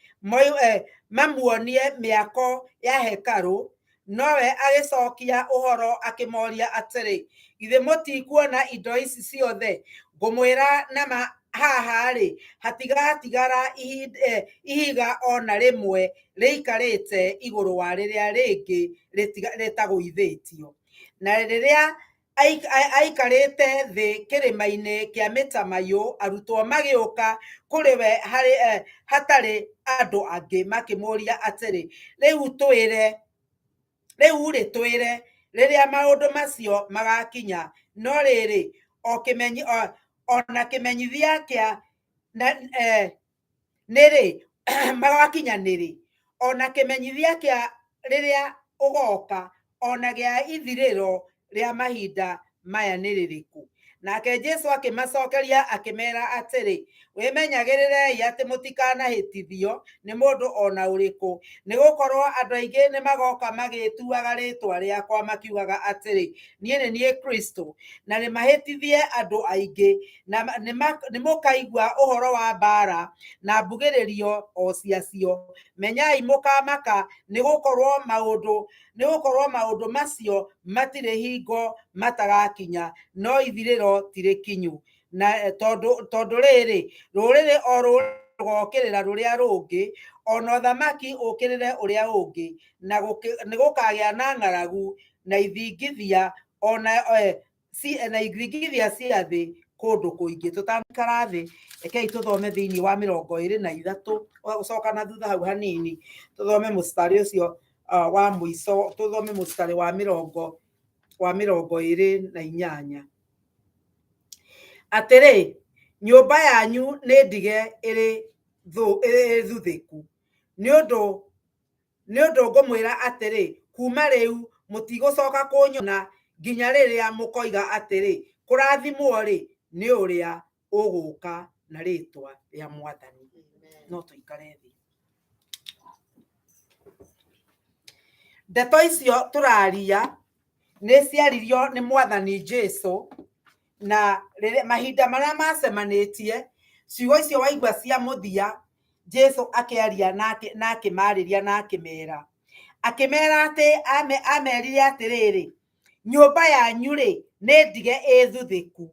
mamuonie mĩako ya hekarũ, nowe agĩcokia ũhoro akĩmoria atĩrĩ, githĩ mũtikuona indo ici ciothe? Ngũmwĩra nama haha-rĩ, hatigatigara ihiga ona rĩmwe rĩikarĩte igũrũ wa rĩrĩa rĩngĩ rĩtagũithĩtio. Na rĩrĩa aikarĩte thĩ kĩrĩma-inĩ kĩa mĩtamaiyũ, arutwo magĩũka kũrĩ we hatarĩ andũ angĩ makĩmũria atĩrĩ, rĩu-rĩ twĩre rĩrĩa maũndũ macio magakinya. No rĩrĩ ona kĩmenyithia kĩa nĩrĩ magakinya nĩrĩ, ona kĩmenyithia kĩa rĩrĩa ũgoka ona gĩa ithirĩro rĩa mahinda maya nĩ rĩrĩkũ? Nake Jesũ akĩmacokeria akĩmera atĩrĩ, wĩmenyagĩrĩrei atĩ mũtikanahĩtithio nĩ mũndũ ona ũrĩkũ, nĩgũkorwo andũ aingĩ nĩ magoka magĩtuaga rĩtwa rĩakwa makiugaga atĩrĩ, niĩ nĩ niĩ Kristo, na nĩ mahĩtithie andũ aingĩ. Na nĩ mũkaigua ũhoro wa mbara na mbugĩrĩrio o ciacio. Menyai mũkamaka, nĩgũkorwo maũndũ macio matirĩ hingo matagakinya, no ithirĩro tirĩ kinyu. Na tondũ rĩrĩ, rũrĩrĩ o rũrĩrĩ rũgokĩrĩra rũrĩa rũngĩ, ona ũthamaki ũkĩrĩre ũrĩa ũngĩ, na nĩ gũkagĩa na ng'aragu na ithingithia cia thĩ kũndũ kũingĩ. Tũtaikara thĩ, rekei tũthome thĩinĩ wa 23, gũcoka na thutha hau hanini tũthome mũstari ũcio wa mũico, tũthome mũstari wa 28. Atĩrĩ, nyũmba yanyu nĩ ndige ĩrĩ thuthĩku. Nĩ ũndũ ngũmwĩra atĩrĩ, kuma rĩu mũtigũcoka kũnyona nginya rĩrĩa mũkoiga atĩrĩ, kũrathimwo-rĩ nĩ ũrĩa ũgũka na rĩtwa rĩa Mwathani. No tũikare thĩ. Ndeto icio tũraria nĩ ciaririo nĩ Mwathani Jesũ, na mahinda marĩa macemanĩtie ciugo icio waigua cia mũthia, Jesũ akĩaria na akĩmarĩria na akĩmera atĩ amerire atĩrĩrĩ, nyũmba yanyu-rĩ nĩ ndige ĩthuthĩku,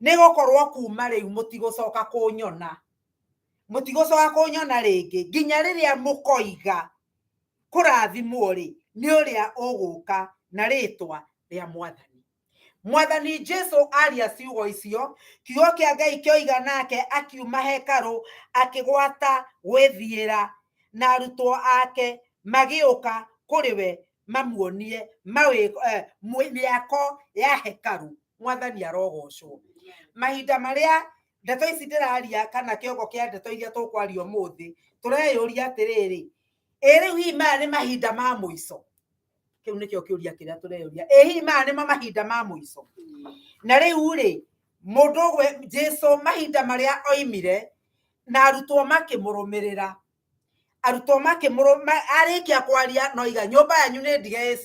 nĩ gũkorwo kuma rĩu mũtigũcoka kũnyona rĩngĩ nginya rĩrĩa mũkoiga, kũrathimwo-rĩ nĩ ũrĩa ũgũka na rĩtwa rĩa Mwathani. Mwathani Jesũ aria ciugo icio, kiugo kĩa Ngai kĩoiga nake akiuma hekarũ akĩgwata gwĩthiĩra, na arutwo ake magĩũka kũrĩ we mamuonie mĩako ya hekarũ. Mwathani arogocwo. Mahinda marĩa ndeto ici ndĩraria kana kĩongo kĩa ndeto iria tũkwaria ũmũthĩ, tũreyũria atĩrĩrĩ, rĩu hihi maya nĩ mahinda ma mũico? Kĩu nĩkĩo kĩũria kĩrĩa tũreyũria. Hihi maya nĩmo mahinda ma mũico? Na rĩu-rĩ, mũndũ Jesũ mahinda marĩa oimire na arutwo makĩmũrũmĩrĩra, arĩkia kwaria noiga nyũmba yanyu nĩ ndige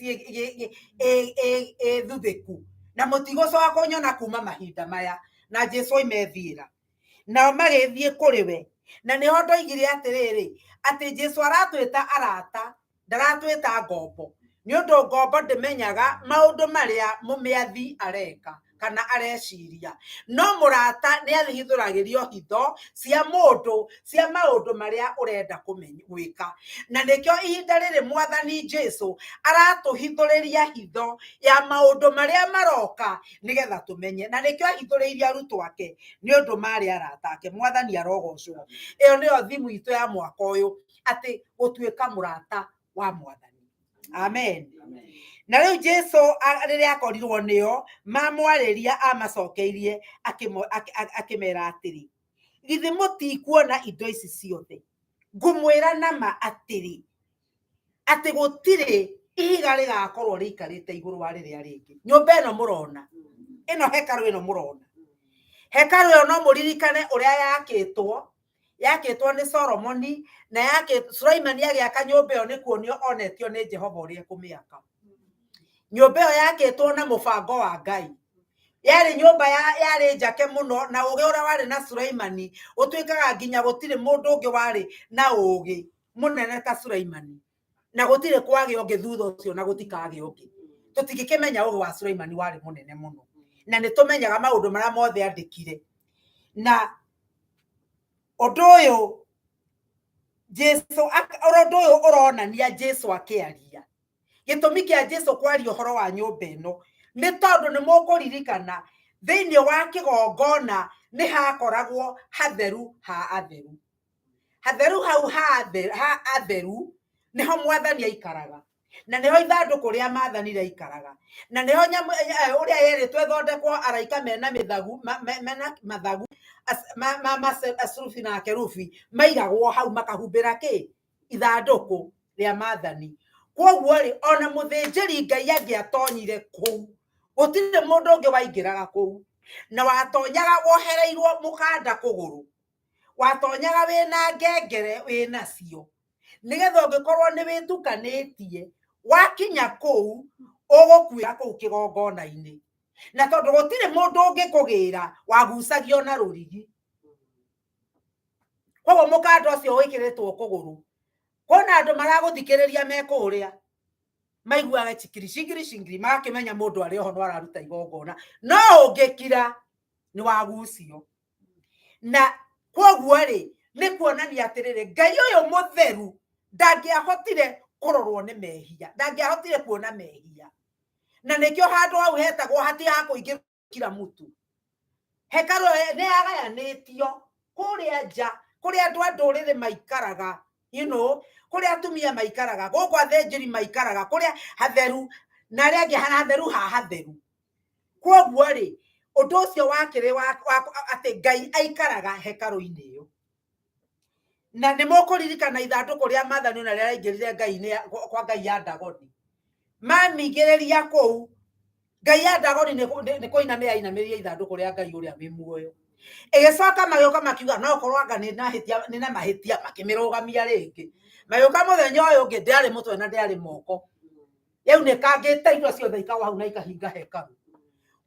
thuthĩku, na mũtigũcoka kũnyona kuma mahinda maya. Na Jesũ oimethira, nao magĩthiĩ kũrĩ we. Na nĩho ndoigire atĩrĩrĩ, atĩ Jesũ aratwĩta arata, ndaratwĩta ngombo. Nĩ ũndũ ngombo ndĩmenyaga maũndũ marĩa mũmĩathi areka kana areciria, no mũrata nĩ athithũragĩrio hitho cia maũndũ marĩa ũrenda gwĩka. Na nĩkĩo ihinda rĩrĩ Mwathani Jesũ aratũhithũrĩria hitho ya maũndũ marĩa maroka nĩgetha tũmenye. Na nĩkĩo ahithũrĩirie arutwo ake nĩ ũndũ marĩ arata ake. Mwathani arogocwo. Ĩyo nĩyo thimu itũ ya mwaka ũyũ, atĩ gũtuĩka mũrata wa Mwathani. Amen. Na rĩu Jesu rĩrĩa akorirwo nĩo mamwarĩria amacokeirie akĩmera atĩrĩ, githĩ mũtikuona indo ici ciothe? Ngũmwĩra nama atĩrĩ, atĩ gũtirĩ ihiga rĩgakorwo rĩikarĩte igũrũ wa rĩrĩa rĩngĩ. Nyũmba ĩno mũrona, ĩno hekaru ĩno mũrona, hekaru ĩyo no mũririkane ũrĩa yakĩtwo nĩ Solomoni, na Sulaimani agĩaka nyũmba ĩyo nĩ kuonio onetio nĩ Jehova ũrĩa kũmĩaka. Nyũmba ĩyo yakĩtwo na mũbango wa Ngai, yarĩ nyũmba yarĩ njake mũno, na ũgĩ ũrĩa warĩ na Sulaimani ũtuĩkaga nginya gũtirĩ mũndũ ũngĩ warĩ na ũgĩ mũnene ta Sulaimani, na gũtirĩ kwagĩa ũngĩ thutha ũcio, na gũtikagĩa ũngĩ. Tũtingĩkĩmenya ũgĩ wa Sulaimani warĩ mũnene mũno, na nĩ tũmenyaga maũndũ marĩa mothe andĩkire. Na ũndũ ũyũ ũronania Jesu akĩaria. Gĩtũmi kĩa Jesu kwaria ũhoro wa nyũmba ĩno nĩ tondũ nĩ mũkũririkana thĩinĩ wa kĩgongona nĩ hakoragwo hatheru ha atheru. Hatheru hau ha atheru nĩho Mwathani aikaraga, na nĩho ithandũkũ rĩa Maathani rĩaikaraga, na nĩho nyamũ ũrĩa yerĩtwo ĩthondekwo araika mena mathagu asurubi na kerubi maigagwo hau makahumbĩra kĩ? Ithandũkũ rĩa Maathani. Kwoguo rĩ, ona mũthĩnjĩri Ngai angĩatonyire kũu, gũtirĩ mũndũ ũngĩ waingĩraga kũu, na watonyaga wohereirwo mũkanda kũgũrũ, watonyaga wĩna ngengere wĩnacio, nĩgetha ũngĩkorwo nĩ wĩtukanĩtie wakinya kũu ũgũkuĩra kũu kĩgongona-inĩ, na tondũ gũtirĩ mũndũ ũngĩkũgĩra wagucagio na rũrigi. Kwoguo mũkanda ũcio wĩkĩrĩtwo kũgũrũ, kwona andũ maragũthikĩrĩria mekũrĩa maiguaga chikiri shingiri magakĩmenya mũndũ arĩ oho no araruta igongona, no ũngĩkira nĩ wagucio. Na kwoguo rĩ, nĩ kuonania atĩrĩrĩ, Ngai ũyũ mũtheru ndangĩahotire kũrorwo nĩ mehia, ndangĩahotire kuona mehia, na nĩkĩo handũ hau hetagwo hatikũingĩra kila mtu. Hekaru nĩ yagayanĩtio kũrĩa nja, kũrĩa andũ a ndũrĩrĩ maikaraga, kũrĩa atumia maikaraga, gũkũ athĩnjĩri maikaraga, kũrĩa hatheru, na arĩa angĩ hatheru ha hatheru. Kwoguo rĩ, ũndũ ũcio wakĩrĩ atĩ Ngai aikaraga hekaru-inĩ ĩyo. Na nĩ mũkũririkana ithandũkũ rĩa Maathani na rĩrĩa raingĩrire Ngai kwa Ngai ya Dagoni, mamigĩrĩria kũu, Ngai ya Dagoni nĩ kũinamĩrĩra ainamĩrĩria ithandũkũ rĩa Ngai ũrĩa wĩ muoyo. Ĩgĩcoka magĩũka makiuga no korwo anga nĩ na mahĩtia, makĩmĩrũgamia rĩngĩ. Magĩũka mũthenya ũyũ ũngĩ ndĩarĩ mũtwe na ndĩarĩ moko, rĩu nĩ kangĩte indo ciothe ikagwa hau na ikahinga hekaru.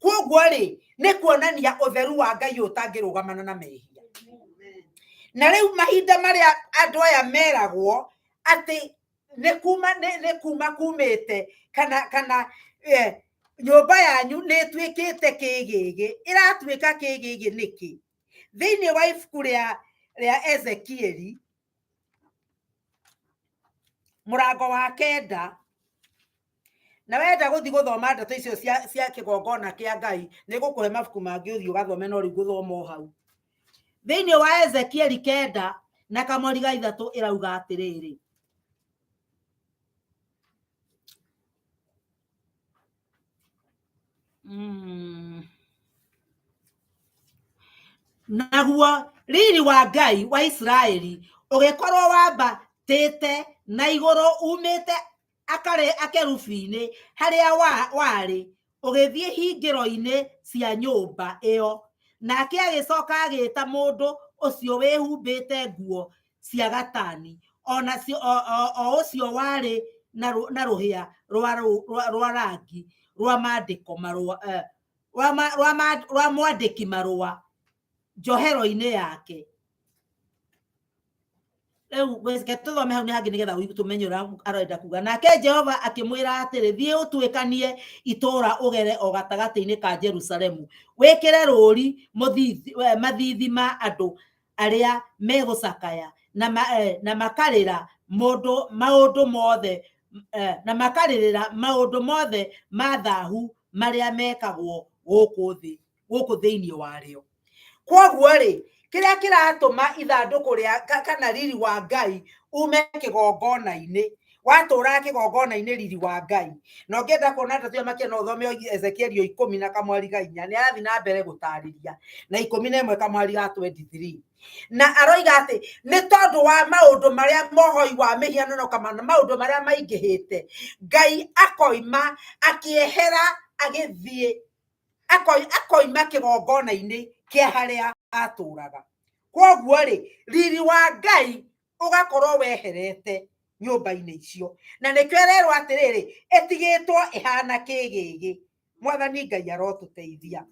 Kwoguo rĩ, nĩ kuonania ũtheru wa Ngai ũtangĩrũgamana na mehia. Na rĩu mahinda marĩa andũ aya meragwo atĩ nĩ kuma kumĩte kana nyũmba yanyu nĩ ĩtuĩkĩte kĩgĩgĩ, ĩratuĩka kĩgĩgĩ nĩkĩ? Thĩinĩ wa ibuku rĩa Ezekieli mũrango wa 9, na wenda gũthiĩ gũthoma ndeto icio cia kĩgongona kĩa Ngai, nĩ gũkũhe mabuku mangĩ ũthiĩ ũgathome, no rĩu gũthoma hau. Thĩinĩ wa Ezekieli 9 na kamweri ga 3 ĩrauga atĩrĩrĩ, naguo riri wa Ngai wa Israeli ũgĩkorwo wambatĩte na igũrũ umĩte akerubi-inĩ harĩa warĩ, ũgĩthiĩ hingĩro-inĩ cia nyũmba ĩyo. Nake agĩcoka agĩĩta mũndũ ũcio wĩhumbĩte nguo cia gatani, onacio o ũcio warĩ na rũhĩa rwa rangi rwa mwandĩki marũa njohero-inĩ yake. Rĩu gwĩke tũthome hau nĩ hangĩ nĩgetha tũmenye ũrĩa arenda kuga. Nake Jehova akĩmwĩra atĩrĩ, thiĩ ũtuĩkanie itũũra ũgere o gatagatĩ-inĩ ka Jerusalemu, wĩkĩre rũũri mathithi ma andũ arĩa megũcakaya na makarĩra maũndũ mothe ma thaahu marĩa mekagwo gũkũ thĩinĩ warĩo. Kwoguo rĩ, kĩrĩa kĩratũma ithandũkũ rĩa kana riri wa Ngai ume kĩgongona-inĩ watũra kĩgongona-inĩ riri wa Ngai. Na ũngĩenda kuona ndeto makia no thome Ezekiel 10 na kamweri ga 4 nĩ arathiĩ na mbere gũtarĩria na 11 kamweri ga 23. Na aroiga atĩ nĩ tondũ wa maũndũ marĩa mohoi wa mĩhianano kana maũndũ marĩa maingĩhĩte, Ngai akoima akiehera agĩthiĩ akoima kĩgongona-inĩ kĩa harĩa atũraga. Koguo rĩ, riri wa Ngai ũgakorwo weherete nyũmba-inĩ icio. Na nĩkĩo ererwo atĩrĩrĩ, ĩtigĩtwo ĩhana kĩgĩgĩ. Mwathani Ngai arotũteithia.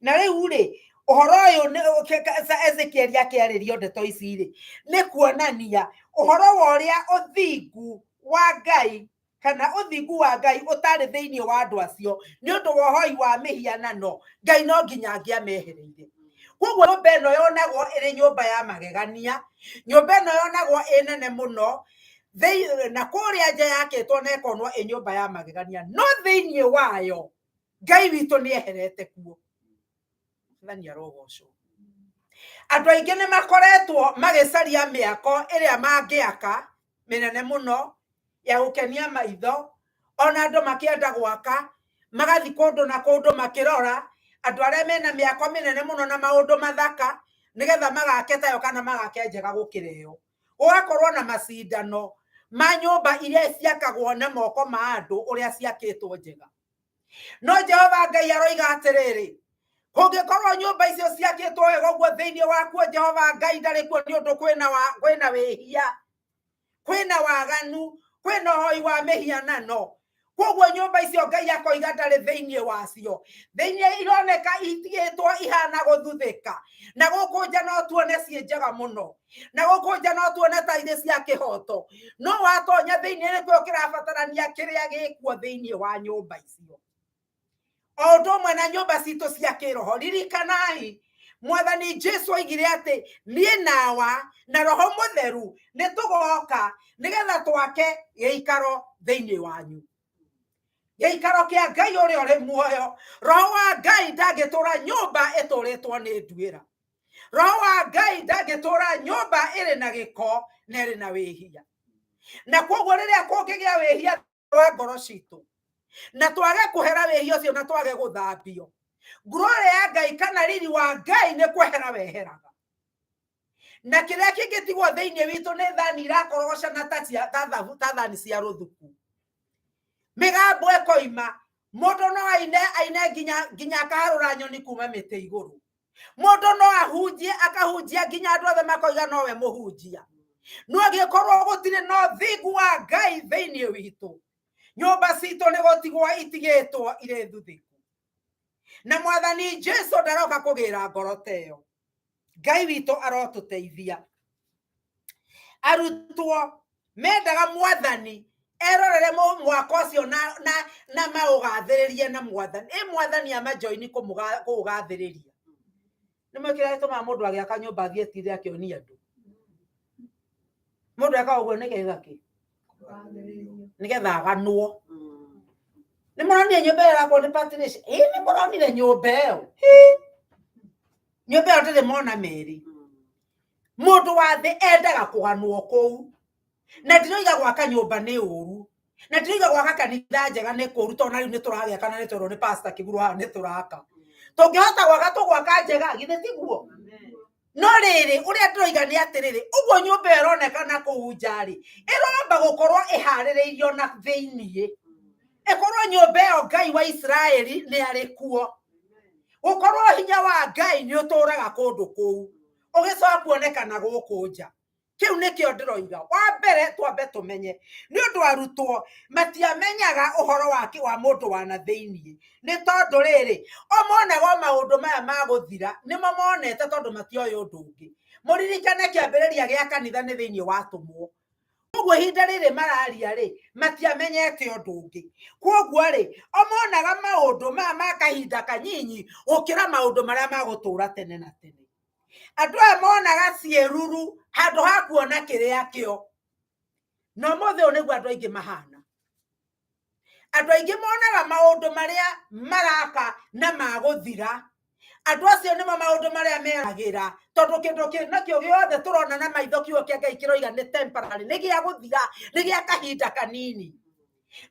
Na rĩu rĩ, ũhoro ũyũ Ezekiel akĩarĩrio ndeto ici rĩ, nĩ kuonania ũhoro wa ũrĩa ũthingu wa Ngai kana ũthingu wa Ngai ũtarĩ thĩinĩ wa andũ acio nĩ ũndũ wa ũhoi wa mĩhianano, Ngai no nginya angĩamehereire. Koguo nyũmba ĩno yonagwo ĩrĩ nyũmba ya magegania, nyũmba ĩno yonagwo ĩ nene mũno, na kũrĩa nja yakĩtwo na ĩkonwo ĩ nyũmba ya magegania, no thĩinĩ wayo Ngai witũ nĩ eherete kuo. Thani arogocwo. Andũ aingĩ nĩ makoretwo magĩcaria mĩako ĩrĩa mangĩaka mĩnene mũno ya gũkenia maitho, ona andũ makĩenda gwaka magathi kũndũ na kũndũ makĩrora andũ arĩa mena mĩako mĩnene mũno na maũndũ mathaka nĩgetha magake tayo kana magake njega gũkĩra ĩyo. Gũgakorwo na macindano ma nyũmba iria ciakagwo na moko ma andũ ũrĩa ciakĩtwo njega. No Jehova Ngai aroiga atĩrĩrĩ, kũngĩkorwo nyũmba icio ciakĩtwo wega ũguo thĩinĩ wakuo Jehova Ngai ndarĩ kuo nĩ ũndũ kwĩna wĩhia, kwĩna waganu, kwĩna ũhoi wa mĩhianano. Koguo nyũmba icio Ngai akoiga ndarĩ thĩinĩ wacio. Thĩinĩ ironeka itigĩtwo ihana gũthuthĩka. Na gũkũ nja no tuone ciĩ njega mũno. Na gũkũ nja no tuone ta irĩ cia kĩhoto. No watonya thĩinĩ nĩkĩo kĩrabatarania kĩrĩa gĩkuo thĩinĩ wa nyũmba icio. O ũndũ ũmwe na nyũmba citũ cia kĩroho, ririkanai Mwathani Jesũ oigire atĩ niĩ nawa na Roho Mũtheru nĩ tũgoka nĩgetha twake gĩikaro thĩinĩ wanyu. Gĩikaro kĩa Ngai ũrĩa ũrĩ muoyo. Roho wa Ngai ndangĩtũra nyũmba ĩtũrĩtwo nĩ nduĩra. Roho wa Ngai ndangĩtũra nyũmba ĩrĩ na gĩko na ĩrĩ na wĩhia. Na koguo rĩrĩa kũngĩgĩa wĩhia wa ngoro citũ na twage kũhera wĩhia ũcio na twage gũthambio, glory ya Ngai kana riri wa Ngai nĩ kwehera weheraga. Na kĩrĩa kĩngĩtigwo thĩinĩ witũ nĩ thani irakorogocana ta thani cia rũthuku. Mĩgambo ĩkoima, mũndũ no aine nginya akaharũra nyoni kuma mĩtĩ igũrũ. Mũndũ no ahunjie akahunjia nginya andũ othe makoiga nowe mũhunjia. No angĩkorwo gũtirĩ no thingu wa Ngai thĩinĩ witũ, nyũmba citũ nĩ gũtigwo itigĩtwo irĩ thuthĩku. Na Mwathani Jesũ ndaroka kũgĩra ngoro ta ĩyo. Ngai witũ arotũteithia. Arutwo mendaga Mwathani erorere mwako ũcio na maũgathĩrĩrie na Mwathani. Mwathani amajoini kũũgathĩrĩria. Nĩ mwĩkĩra gĩtũmaga mũndũ agĩaka nyũmba athiĩ etire akĩonia andũ. Mũndũ eka ũguo nĩgetha kĩ? Nĩgetha aganwo. Nĩ mũronire nyũmba ĩyo yakwo nĩ Patricia? Nĩ mũronire nyũmba ĩyo? Nyũmba ĩyo ndĩrĩ mona merĩ. Mũndũ wa thĩ endaga kũganwo kũu. Na ndiroiga gwaka nyũmba nĩ ũru. Na ndiroiga gwaka kanitha njega nĩ kũru tondũ na rĩu nĩ tũragĩaka na nĩ tondũ nĩ pastor Kĩguru haha nĩ tũraka. Tũngĩhota gwaka tũgwaka njega githĩ tiguo? No rĩrĩ ũrĩa ndĩroiga nĩ atĩrĩrĩ, ũguo nyũmba ĩyo ĩronekana kũu nja rĩ, ĩromba gũkorwo ĩharĩrĩirio na thĩinĩ. Ĩkorwo nyũmba ĩyo Ngai wa Isiraeli nĩ arĩ kuo. Gũkorwo hinya wa Ngai nĩ ũtũũraga kũndũ kũu. Ũgĩcoka kuonekana gũkũ nja. Kĩu nĩkĩo ndĩroiga. Wa mbere twambe tũmenye nĩ ũndũ arutwo matiamenyaga ũhoro wa mũndũ wa na thĩinĩ. Nĩ tondũ rĩrĩ, o monaga maũndũ maya ma gũthira nĩmo monete tondũ matioĩ ũndũ ũngĩ. Mũririkane kĩambĩrĩria gĩa kanitha nĩ thĩinĩ watũmwo. Koguo ihinda rĩrĩ mararia rĩ, matiamenyete ũndũ ũngĩ. Koguo rĩ, o monaga maũndũ maya ma kahinda kanyinyi gũkĩra maũndũ marĩa magũtũũra tene na tene. Andũ aya monaga ciĩruru handũ ha kuona kĩrĩa kĩo. No mũthĩ ũyũ nĩguo andũ aingĩ mahana. Andũ aingĩ monaga maũndũ marĩa maraka na magũthira. andũ acio nĩmo maũndũ marĩa meragĩra tondũ kĩndũ nakĩo gĩothe tũrona na maitho kiugo kĩa Ngai kĩroiga nĩ temporary, nĩ gĩa gũthira, nĩ gĩa kahinda kanini.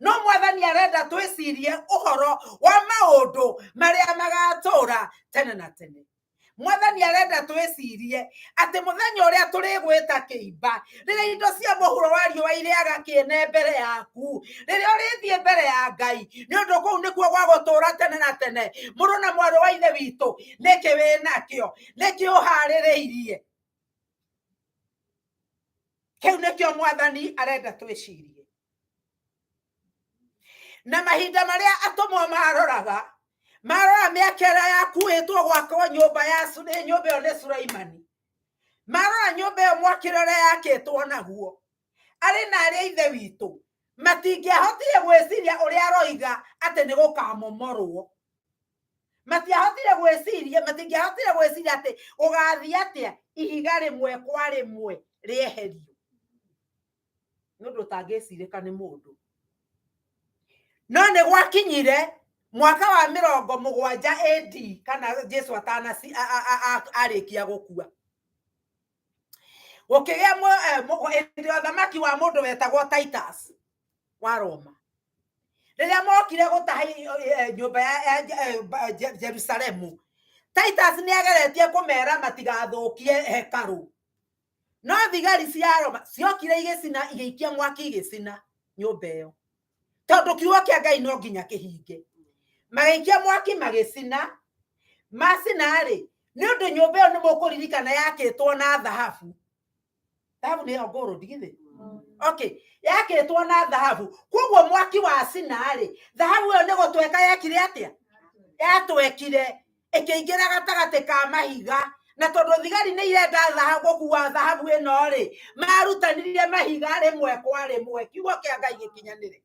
No Mwathani arenda twĩcirie ũhoro wa maũndũ marĩa magatũũra tene na tene. Mwathani arenda twĩcirie atĩ mũthenya ũrĩa tũrĩgwĩta kĩimba, rĩrĩa indo cia mũhuro wa riũa irĩaga kĩene mbere yaku, rĩrĩa ũrĩthiĩ mbere ya Ngai, nĩ ũndũ kũu nĩkuo gwa gũtũũra tene na tene. Mũrũ na mwarĩ wa ithe witũ, nĩkĩ wĩ nakĩo? Nĩkĩ ũharĩrĩirie? Kĩu nĩkĩo Mwathani arenda twĩcirie. Na mahinda marĩa atũmwo marora mĩaka ĩrĩa yakuĩtwo gwakwo nyũmba ya nyũmba ĩyo nĩ Sulaimani. Marora nyũmba ĩyo mwakĩra ũrĩa yakĩtwo naguo. Arĩ na arĩa ithe witũ matingĩahotire gwĩciria ũrĩa aroiga atĩ nĩ gũkamomorwo. Matingĩahotire gwĩciria atĩ ũgathiĩ atĩa ihiga rĩmwe kwa rĩmwe rĩeherio. Nĩ ũndũ ũtangĩcirĩka nĩ mũndũ. No nĩ gwakinyire mwaka wa 70 AD kana Jesu arĩkia gũkua. Gũkĩgĩa ũthamaki wa mũndũ wetagwo Titus wa Roma. Rĩrĩa mokire gũtaha nyũmba ya Jerusalemu, Titus nĩageretie kũmera matigathũkie hekaru. No thigari cia Roma ciokire igĩcina, igĩikia mwaki igĩcina nyũmba ĩyo. Tondũ kiugo kĩa Ngai no nginya kĩhinge. Magĩikia mwaki magĩcina. Macina-rĩ, nĩ ũndũ nyũmba ĩyo nĩ mũkũririkana yakĩtwo na thahabu. Thahabu nĩyo gold githĩ? Okay, yakĩtwo na thahabu. Koguo mwaki wa cina-rĩ, thahabu ĩyo nĩ gũtweka yekire atĩa? Yatwekire ĩkĩingĩra gatagatĩ ka mahiga. Na tondũ thigari nĩ irenda thahabu, gũkua thahabu ĩno-rĩ, marutanirie mahiga rĩmwe kwa rĩmwe. Kiugo kĩa Ngai gĩkinyanĩre.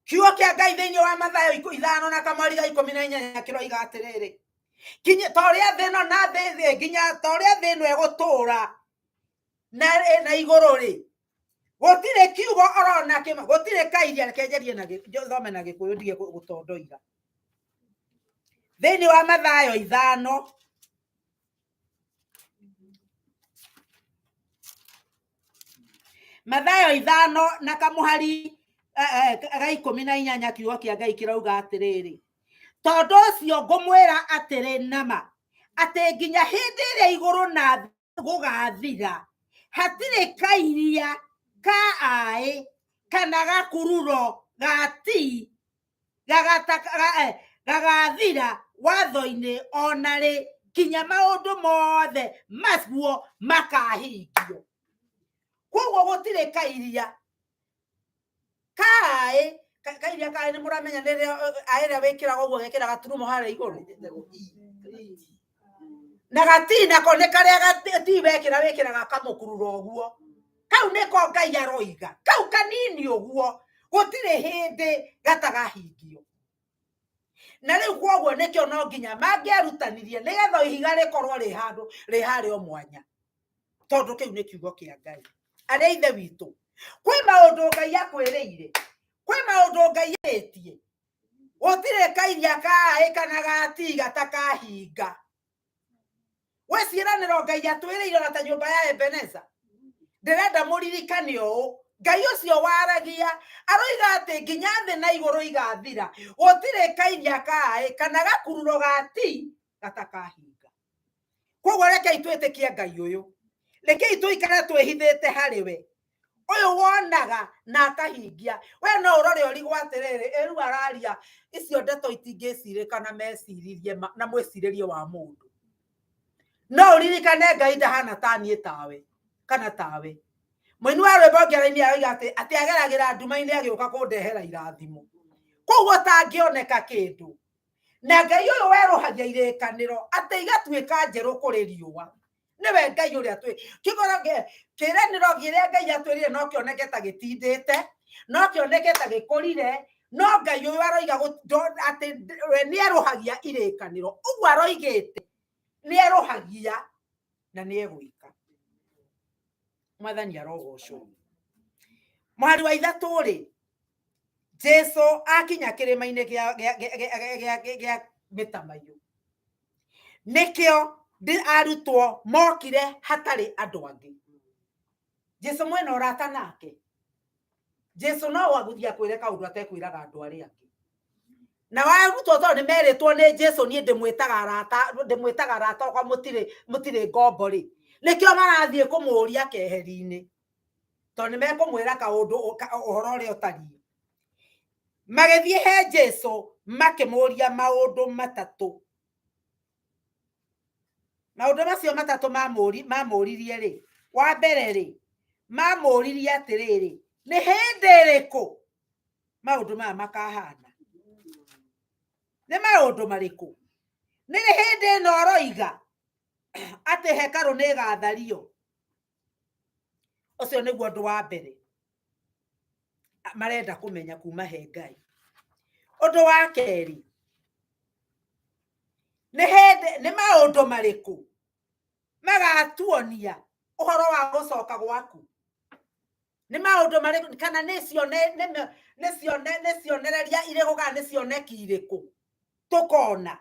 Kiugo kĩa Ngai thĩinĩ wa Mathayo 5:18 kĩroiga atĩrĩrĩ, kinya torĩa thĩ ĩno na thĩ nginya torĩa thĩ ĩno ĩgũtũũra na igũrũ-rĩ, gũtirĩ kiugo orona kĩma, gũtirĩ kairia kenjerie na thome na Gĩkũyũ ndige gũtondoiga. Thĩinĩ wa Mathayo 5 Mathayo 5 na kamũhari 18 kiugo kĩa Ngai kĩrauga atĩrĩrĩ, tondũ ũcio ngũmwĩra atĩrĩ nama, atĩ nginya hĩndĩ ĩrĩa igũrũ na thĩ gũgathira, hatirĩ kairia ka aĩ kana gakururo gati gagathira watho-inĩ onarĩ, kinya maũndũ mothe macio makahingio. Koguo gũtirĩ kairia kaĩ kairia kaĩ nĩ mũramenya rĩrĩa aĩrĩa wĩkĩraga ũguo gekĩra gaturumo harĩa igũrũ na gatina ko nĩ karĩa gati wĩkĩraga kamũkururo ũguo. Kau nĩko Ngai aroiga, kau kanini ũguo, gũtirĩ hĩndĩ gatagahingio. Na rĩu koguo nĩkĩo no nginya mangĩarutanirie nĩgetha ihiga rĩkorwo rĩ harĩa mwanya, tondũ kĩu nĩ kiugo kĩa Ngai. Arĩa ithe witũ, kwĩ maũndũ Ngai akwĩrĩire, kwĩ maũndũ Ngai etie, gũtirĩ kairia kaĩ kana gati gatakahinga. We ciĩranĩro Ngai atwĩrĩire ta nyũmba ya Ebeneza, ndĩrenda mũririkane ũũ, Ngai ũcio waragia aroiga atĩ nginya thĩ na igũrũ igathira, gũtirĩ kairia kaĩ kana gakururo gati gatakahinga. Koguo rekei twĩtĩkie Ngai ũyũ, rekei tũikare twĩhithĩte harĩ we, ũyũ wonaga na akahingia. We no ũrore ũrigwo atĩrĩrĩ, rĩu araria icio ndeto itingĩcirĩka na meciririe na mwĩcirĩrie wa mũndũ. No ũririkane Ngai ndahana ta niĩ tawe kana tawe. Mũini wa rwĩmbo ngĩara-inĩ aroiga atĩ ageragĩra nduma-inĩ agĩũka kũndehera irathimo. Koguo tangĩoneka kĩndũ. Na Ngai ũyũ werũhagia irĩkanĩro atĩ igatuĩka njerũ kũrĩ riũa. Nĩwe Ngai ũrĩa kĩĩranĩro kĩrĩa Ngai atwĩrire no kĩoneke ta gĩtindĩte, no kĩoneke ta gĩkũrire, no Ngai ũyũ aroiga atĩ we nĩerũhagia irĩkanĩro. Ũguo aroigĩte nĩerũhagia na nĩegwĩka. Mwathani arogocwo. Mwari wa ithatũ-rĩ, Jesu akinya kĩrĩma-inĩ gĩa mitamayo nikio ndi arutwo mokire hatari andu angi Jesu mwena orata nake Jesu no waguthia kwire kaundu atekwiraga andu ari angi na warutwo to ni meritwo ni Jesu ni ndimwitaga arata kwa mutire ngombo ri nikio marathie kumuria keheri-ini to ni mekumwira kaundu uhoro ri utari magethie he Jesu makimuria maundu matatu maundu macio matatu mamuririe ri wa mbere ri mamuririe atiriri ni hindi iriku maundu maya makahana ni maundu mariku ni hindi no roiga ati hekaru ni gathario ucio niguo ndu wa mbere marenda kumenya kuma he Ngai undu wa keri ni maundu mariku magatuonia uhoro wa gucoka gwaku ni maundu mariku kana ni cionereria irikuga ni cioneki iriku tukona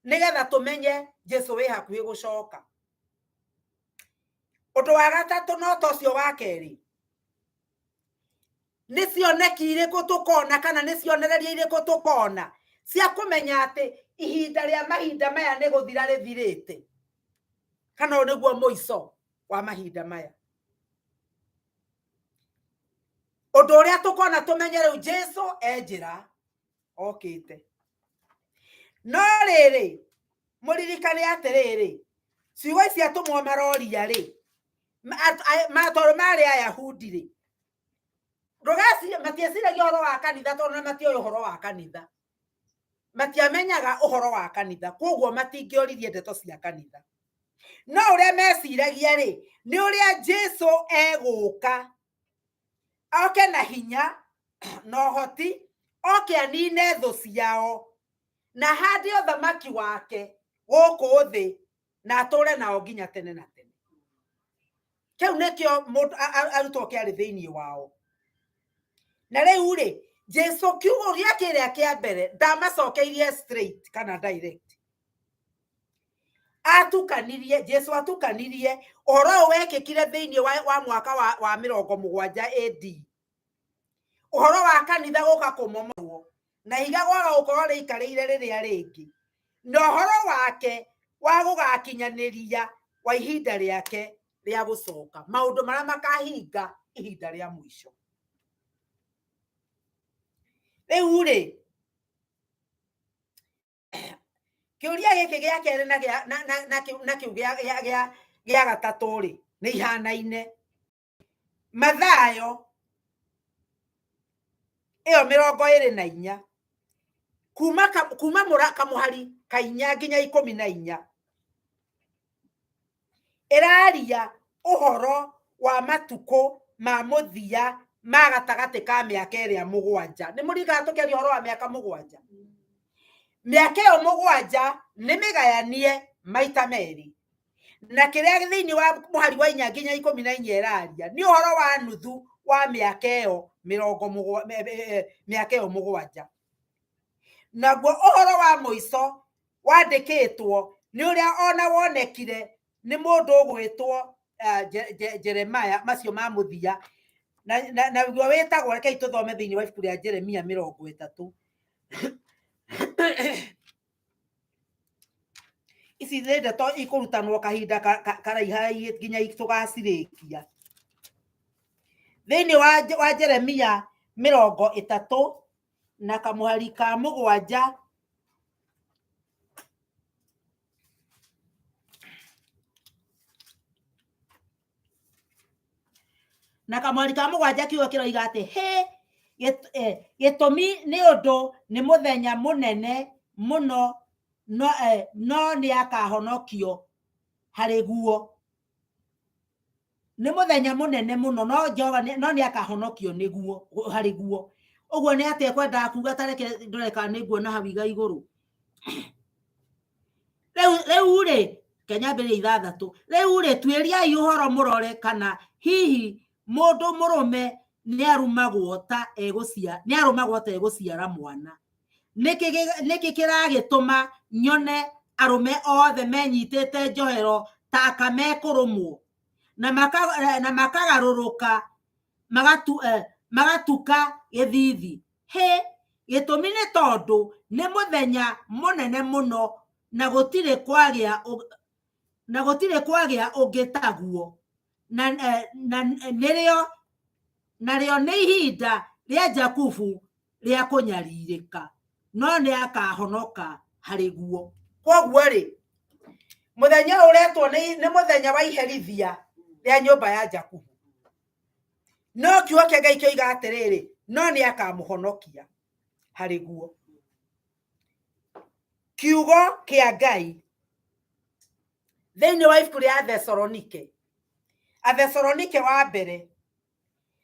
nigetha tumenye Jesu wi hakuhi gucoka undu wa gatatu no tocio wa keri ni cioneki iriku tukona kana ni cionereria iriku tukona cia kumenya ati ihinda ria mahinda maya ni guthira rithirite kana niguo muico wa mahinda maya undu uria tukona tumenye riu Jesu enjira okite no riri muririkane atiriri ciugo ici atumwo maroria ri matoro mari Ayahudi ri rugasi matieciragia uhoro wa kanitha tondu matioe uhoro wa kanitha matiamenyaga uhoro wa kanitha koguo matingioririe ndeto cia kanitha no uria meciragia ri ni uria Jesu eguka oke na hinya no hoti oke anine thu ciao na hadi uthamaki wake guku thi na ature nao nginya tene na tene kiu nikio arutwo kiari thiini wao na riu ri Jesu kiugo giake ria kia mbere ndamacokeirie straight kana direct Jesu atukanirie uhoro wekikire thiini wa mwaka wa 70 AD uhoro wa kanitha guka kumomorwo na higa gwaga gukorwo riikarire riria ringi na uhoro wake wa gugakinyaniria wa ihinda riake ria gucoka maundu maria makahinga ihinda ria mwisho riu ri kiuria giki gia kere na kiu gia gatatu ri ni ihanaine Mathayo iyo 24 kuma kamuhari kainya nginya 14 iraria uhoro wa matuko ma muthia ma gatagati ka miaka iria 7 ni muriga tukeria uhoro wa miaka 7 miaka iyo 7 ni migayanie maita meri na kiria thiini wa muhari wa 4 nginya 14 iraria ni uhoro wa nuthu wa miaka iyo 7 naguo uhoro wa muico wandikitwo ni uria ona wonekire ni mundu ugwitwo Jeremia macio ma muthia na guo wetagwo reke tuthome thiini wa ibuku ria Jeremia 30 ici thende to ikurutanwo kahinda karaihai nginya tugacirikia thiini wa Jeremia 30 na kamuhari ka 7 na kamuhari ka 7 kiugo kiroiga ati he gitumi ni undu ni muthenya munene muno no ni akahonokio hari guo ni muthenya munene muno no Jehova no ni akahonokio niguo hari guo uguo ni ate kwenda kuga tareke ndoreka ni nguona hawiga iguru riu ri Kenya mbere 6 riu ri twiria uhoro murore kana hihi mundu murume ni arumagwo ta eguciara mwana niki kiragituma nyone arume othe menyitete njohero taka mekurumwo na makagaruruka magatuka githithi he gitumi ni tondu ni muthenya munene muno na gutire kwagia ungitaguo na nĩrĩo nĩ ihinda rĩa Jakubu rĩa kũnyarirĩka no nĩ akahonoka harĩ guo. Koguo rĩ muthenya ũretwo nĩ muthenya wa iherithia rĩa nyũmba ya Jakubu, no kiugo kĩa Ngai kĩoiga atĩrĩrĩ no nĩ akamũhonokia harĩ guo. Kiugo kĩa Ngai thĩinĩ wa ibuku rĩa Athesalonike wa mbere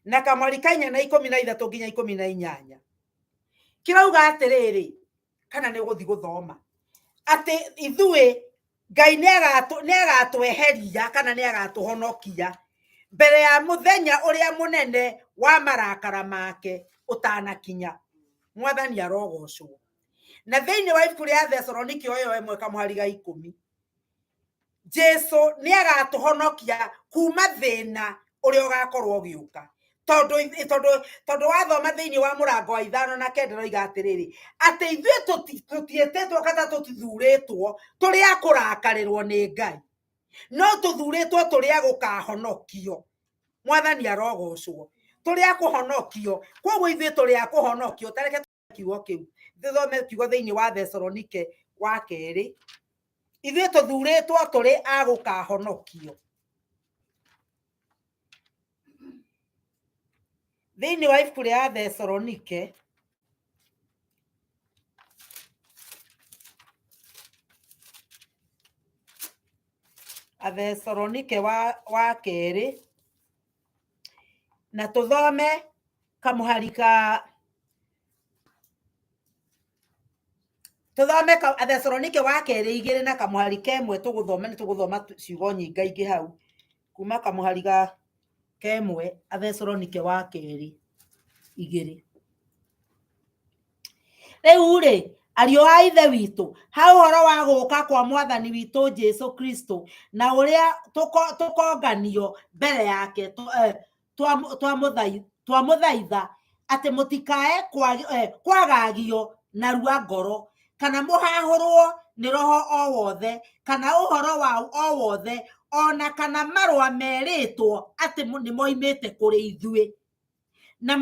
na kamwari ka 4:13 nginya 18 kirauga atĩrĩrĩ kana nĩ gũthi gũthoma atĩ ithuĩ Ngai nĩ agatweheria kana nĩ agatũhonokia mbere ya muthenya ũrĩa mũnene wa marakara make ũtanakinya. Mwathani arogocwo. Na thĩinĩ wa ibuku rĩa Athesalonike oyo 1:10 Jesu nĩ agatũhonokia kuma thĩna ũrĩa ũgakorwo ũgĩũka. Tondu wathoma thĩinĩ wa mũrango wa 5 na 9 roiga atĩrĩrĩ atĩ ithuĩ tũtiĩtĩtwo kana tũtithurĩtwo tũrĩ a kũrakarĩrwo nĩ Ngai no tũthurĩtwo tũrĩ a gũkahonokio. Mwathani arogocwo. Tũrĩ a kũhonokio. Koguo ithuĩ tũrĩ a kũhonokio. Tareke kiugo kĩu thome kiugo thĩinĩ wa Athesalonike wa 2 ithuĩ tũthurĩtwo tũrĩ a gũkahonokio. Thĩinĩ wa ibuku rĩa Athesalonike wa 2 na tũthome kamuhari ka Athesalonike wa 2:2 na kamuhari kemwe tũgũthoma ciugo nyingaingĩ hau kuma kamuhari ga kemwe Athesalonike wa 2:2. Rĩu rĩ ariũ a ithe witũ ha ũhoro wa gũũka kwa mwathani witũ Jesu Kristo na ũrĩa tũkonganio mbere yake twamũthaitha atĩ mũtikae kwagagio narua ngoro kana mũhahũrwo nĩ roho o wothe kana ũhoro wa o wothe ona kana marũa merĩtwo atĩ nĩ moimĩte kũrĩ ithuĩ na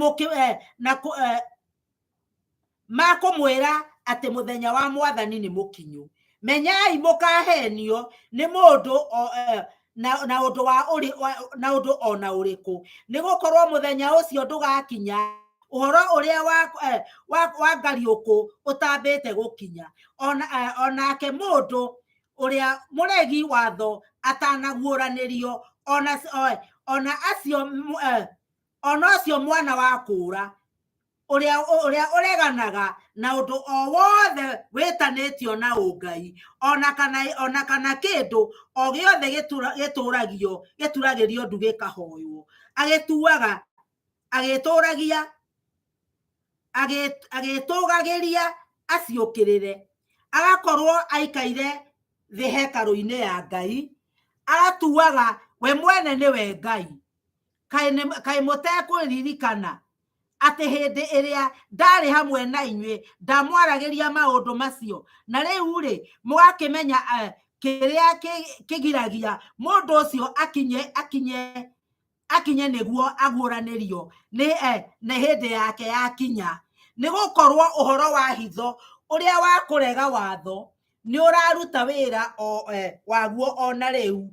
makũmwĩra atĩ mũthenya wa mwathani nĩ mũkinyu. Menyai mũkahenio nĩ mũndũ na ũndũ ona ũrĩkũ nĩ gũkorwo mũthenya ũcio ndũgakinya ũhoro ũrĩa wa Ngariũkũ ũtambĩte gũkinya onake mũndũ ũrĩa mũregi watho atanaguũranĩrio ona acio mwana wa kũũra ũrĩa ũreganaga na ũndũ o wothe wĩtanĩtio na ũngai ona kana kĩndũ o gĩothe gĩturagĩrio ndu gĩkahoywo agĩtũgagĩria aciũkĩrĩre agakorwo aikaire thĩ hekarũ-inĩ ya Ngai aratuaga we mwene nĩwe Ngai. Kaĩ mũtekũririkana atĩ hĩndĩ ĩrĩa ndarĩ hamwe na inyuĩ ndamwaragĩria maũndũ macio na rĩu rĩ mũgakĩmenya kĩrĩa kĩgiragia mũndũ ũcio akinye nĩguo aguũranĩrio nĩ hĩndĩ yake yakinya. Nĩ gũkorwo ũhoro wa hitho ũrĩa wa kũrega watho nĩ ũraruta wĩra waguo ona rĩu.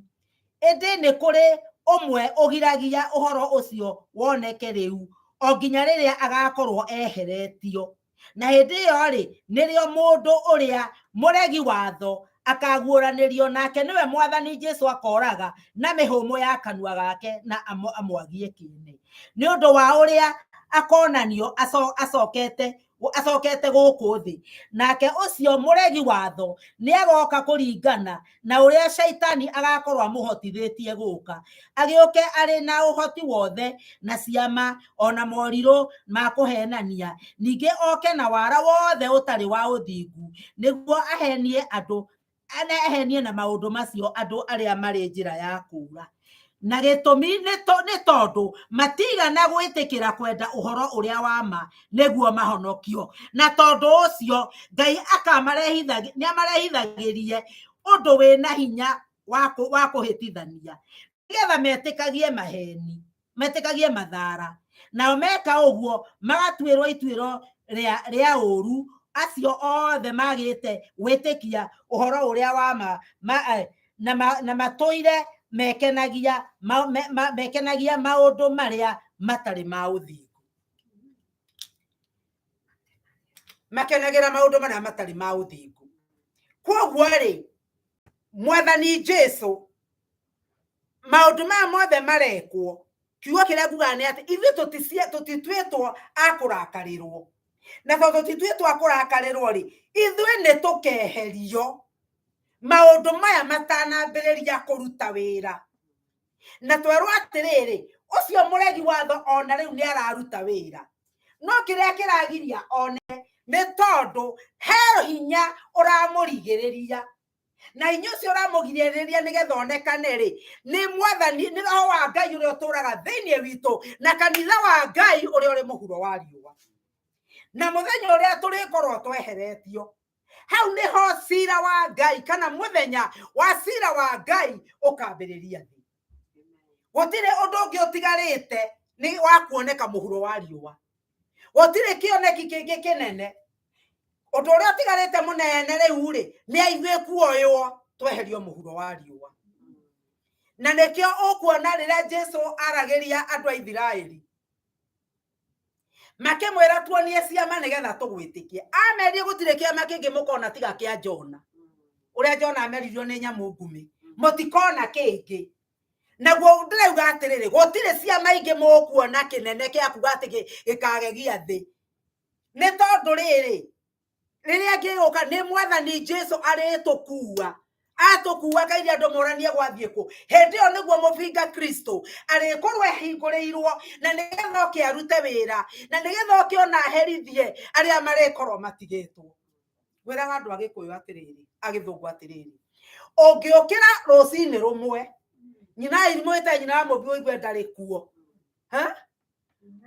Ĩndĩ nĩ kũrĩ ũmwe ũgiragia ũhoro ũcio woneke rĩu o nginya rĩrĩa agakorwo eheretio. Na hĩndĩ ĩyo rĩ nĩrĩo mũndũ ũrĩa mũregi watho akaguũranĩrio nake nĩwe mwathani Jesu akoraga na mĩhũmũ ya kanua gake na amwagie kĩene nĩ ũndũ wa ũrĩa akonanio acokete acokete gũkũ thĩ, nake ũcio mũregi watho nĩ agoka kũringana na ũrĩa shaitani agakorwo amũhotithĩtie gũka, agĩũke arĩ na ũhoti wothe na ciama ona morirũ ma kũhenania, ningĩ oke na wara wothe ũtarĩ wa ũthingu, nĩguo ahenie andũ, ahenie na maũndũ macio andũ arĩa marĩ njĩra ya kũũra. Na gĩtũmi nĩ tondũ matigana gwĩtĩkĩra kwenda ũhoro ũrĩa wa ma nĩguo mahonokio, na tondũ ũcio Ngai nĩamarehithagĩrie ũndũ wĩna hinya wa kũhĩtithania, nĩgetha metĩkagie maheni, metĩkagie mathara, nao meka ũguo magatuĩrwo ituĩro rĩa ũũru acio othe magĩte gwĩtĩkia ũhoro ũrĩa wa ma na matũire mekenagia maũndũ marĩa matarĩ ma ũthingu, makenagĩra maũndũ marĩa matarĩ ma ũthingu. Kwoguo rĩ, Mwathani Jesũ maũndũ maya mothe marekwo, kiugo kĩrĩa ngugaga nĩ atĩ ithuĩ tũtituĩtwo a kũrakarĩrwo, na tondũ tũtituĩtwo a kũrakarĩrwo rĩ, ithuĩ nĩ tũkeherio maũndũ maya matanambĩrĩria kũruta wĩra, na twerwo atĩrĩrĩ, ũcio mũregi watho ona rĩu nĩ araruta wĩra, no kĩrĩa kĩragiria one nĩ tondũ he hinya ũramũrigĩrĩria, na hinya ũcio ũramũgirĩrĩria nĩgetha onekane rĩ, nĩ Mwathani, nĩ Roho wa Ngai ũrĩa ũtũũraga thĩinĩ witũ, na kanitha wa Ngai ũrĩa ũrĩ mũhuro wa riũa. Na mũthenya ũrĩa tũrĩkorwo tweheretio, hau nĩho cira wa Ngai kana mũthenya wa cira wa Ngai ũkambĩrĩria thĩ. Gũtirĩ ũndũ ũngĩ ũtigarĩte nĩ wa kuoneka mũhuro wa riũa, gũtirĩ kĩoneki kĩngĩ kĩnene. Ũndũ ũrĩa ũtigarĩte mũnene rĩu rĩ, nĩ aithuĩ kuoywo tweherio mũhuro wa riũa. Na nĩkĩo ũkuona rĩrĩa Jesũ aragĩria andũ a Isiraeli, makĩmwĩra tuonie ciama nĩgetha tũgwĩtĩkie, amerie gũtirĩ kĩama kĩngĩ mũkona tiga kĩa Jona, ũrĩa Jona ameririo nĩ nyamũ ngume, mũtikona kĩngĩ. Naguo ndĩrauga atĩrĩrĩ, gũtirĩ ciama ingĩ mũkuona kĩnene kĩa kuga atĩ gĩkagegia thĩ, nĩ tondũ rĩrĩ, rĩrĩa ngĩũka nĩ Mwathani Jesũ arĩtũkua, atũkua kaire andũ moranie gwathiĩ kũ. Hĩndĩ ĩyo nĩguo mũbinga Kristo arĩkorwo ehingũrĩirwo, na nĩgetha oke arute wĩra, na nĩgetha oke ona aherithie arĩa marĩkorwo matigĩtwo. Ngwĩraga andũ a Gĩkũyũ atĩrĩrĩ, a Gĩthũngũ atĩrĩrĩ, ũngĩũkĩra rũcinĩ rũmwe, nyina irimwĩte nyina wa Mũmbi ũigue ndarĩ kuo,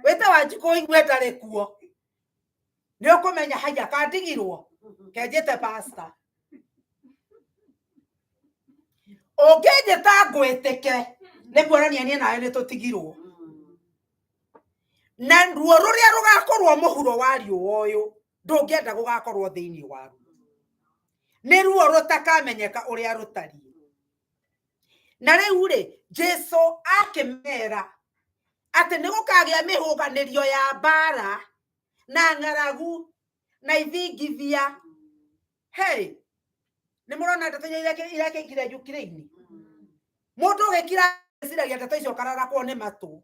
wĩte Wanjikũ ũigue ndarĩ kuo, nĩ ũkũmenya haiya kandigirwo kenjĩte pastor. Ũngĩnjĩta ngwĩtĩke nĩ kuonania niĩ nawe nĩ tũtigirwo, na ruo rũrĩa rũgakorwo mũhuro wa riũa ũyũ ndũngĩenda gũgakorwo thĩinĩ waruo, nĩ ruo rũtakamenyeka ũrĩa rũtariĩ. Na rĩu rĩ, Jesũ akĩmera atĩ nĩ gũkagĩa mĩhũganĩrio ya mbara na ng'aragu na ithingithia. Hey, nĩ mũrona ndeto irekĩkire Ukraine, mũndũ ũgĩkira ciragia ndeto icio kararakwo nĩ matũ,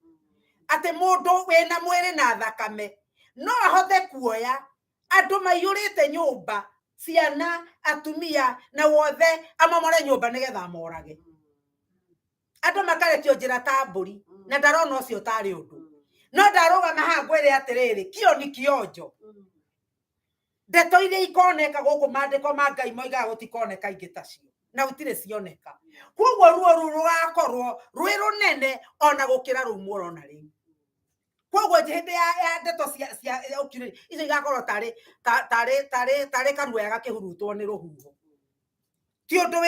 atĩ mũndũ wĩna mwĩrĩ na thakame no ahote kuoya andũ maiyũrĩte nyũmba, ciana, atumia na wothe amamore nyũmba nĩgetha amorage, andũ makarekio njĩra ta mbũri, na ndarona ũcio tarĩ ũndũ. No ndarũgama haha ngwĩre atĩrĩrĩ, kĩo nĩ kĩonjo. Ndeto iria ikoneka gũkũ maandĩko ma Ngai moigaga gũtikoneka ingĩ tacio, na gũtirĩ cioneka. Kwoguo ruo rũu rũgakorwo rwĩ rũnene ona gũkĩra rũu mũrona rĩu. Kwoguo hĩndĩ ya ndeto cia icio igakorwo tarĩ karuoya gakĩhurutwo nĩ rũhuho, ti ũndũ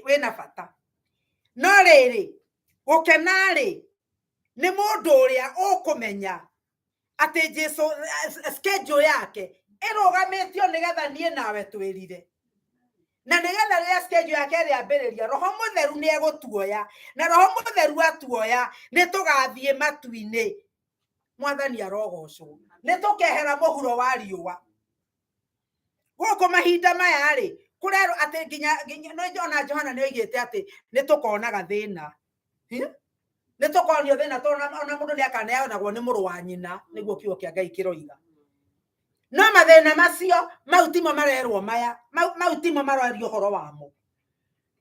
wĩna bata. No rĩrĩ, gũkena rĩ, nĩ mũndũ ũrĩa ũkũmenya atĩ Jesũ schedule yake ĩrũgamĩtio nĩgetha niĩ nawe twĩrire, na nĩgetha rĩrĩa schedule yake ĩrĩambĩrĩria, Roho Mũtheru nĩ egũtuoya, na Roho Mũtheru atuoya nĩ tũgathiĩ matu-inĩ. Mwathani arogocwo, nĩ tũkehera mũhuro wa riũa. Gũkũ mahinda maya rĩ, kũrerwo atĩ nginya ona Johana nĩ oigĩte atĩ nĩ tũkonaga thĩna, nĩ tũkonio thĩna tondũ ona mũndũ nĩ akaneanagwo nĩ mũrũ wa nyina, nĩguo kiugo kĩa Ngai kĩroiga. no mathina macio mautimo marerwo maya mautimo marario horo wamo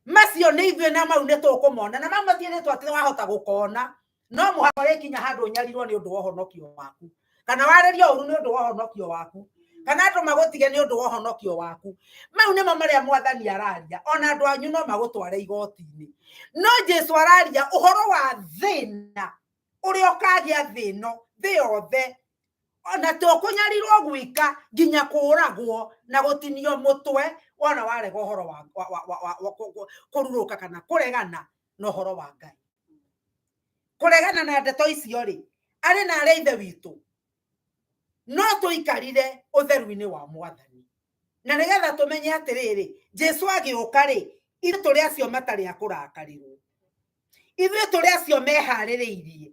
macio nĩ ithuĩ na mau nĩ tũkũmona na mau matiĩrĩtwo atĩ wahota gũkona no mũhaka kinya handũ nyarirwo nĩ ũndũ wa ũhonokio waku kana warerio ũru nĩ ũndũ wa ũhonokio waku kana andũ magũtige nĩ ũndũ wa ũhonokio waku mau nĩmo marĩa mwathani araria ona andũ anyu no magũtware igoti-inĩ no Jesũ araria ũhoro wa thĩna ũrĩa ũkagĩa thĩno thĩ yothe ona tũkũnyarirwo gwĩka nginya kũragwo na gũtinio mũtwe wona warega ũhoro wa kũrurũka kana kũregana na ũhoro wa Ngai kũregana na ndeto icio rĩ arĩ na arĩ ithe witũ no tũikarire ũtheru-inĩ wa mwathani na nĩgetha tũmenye atĩrĩrĩ Jesũ agĩũka rĩ ithuĩ tũrĩ acio matarĩ akũrakarĩrwo ithuĩ tũrĩ acio meharĩrĩirie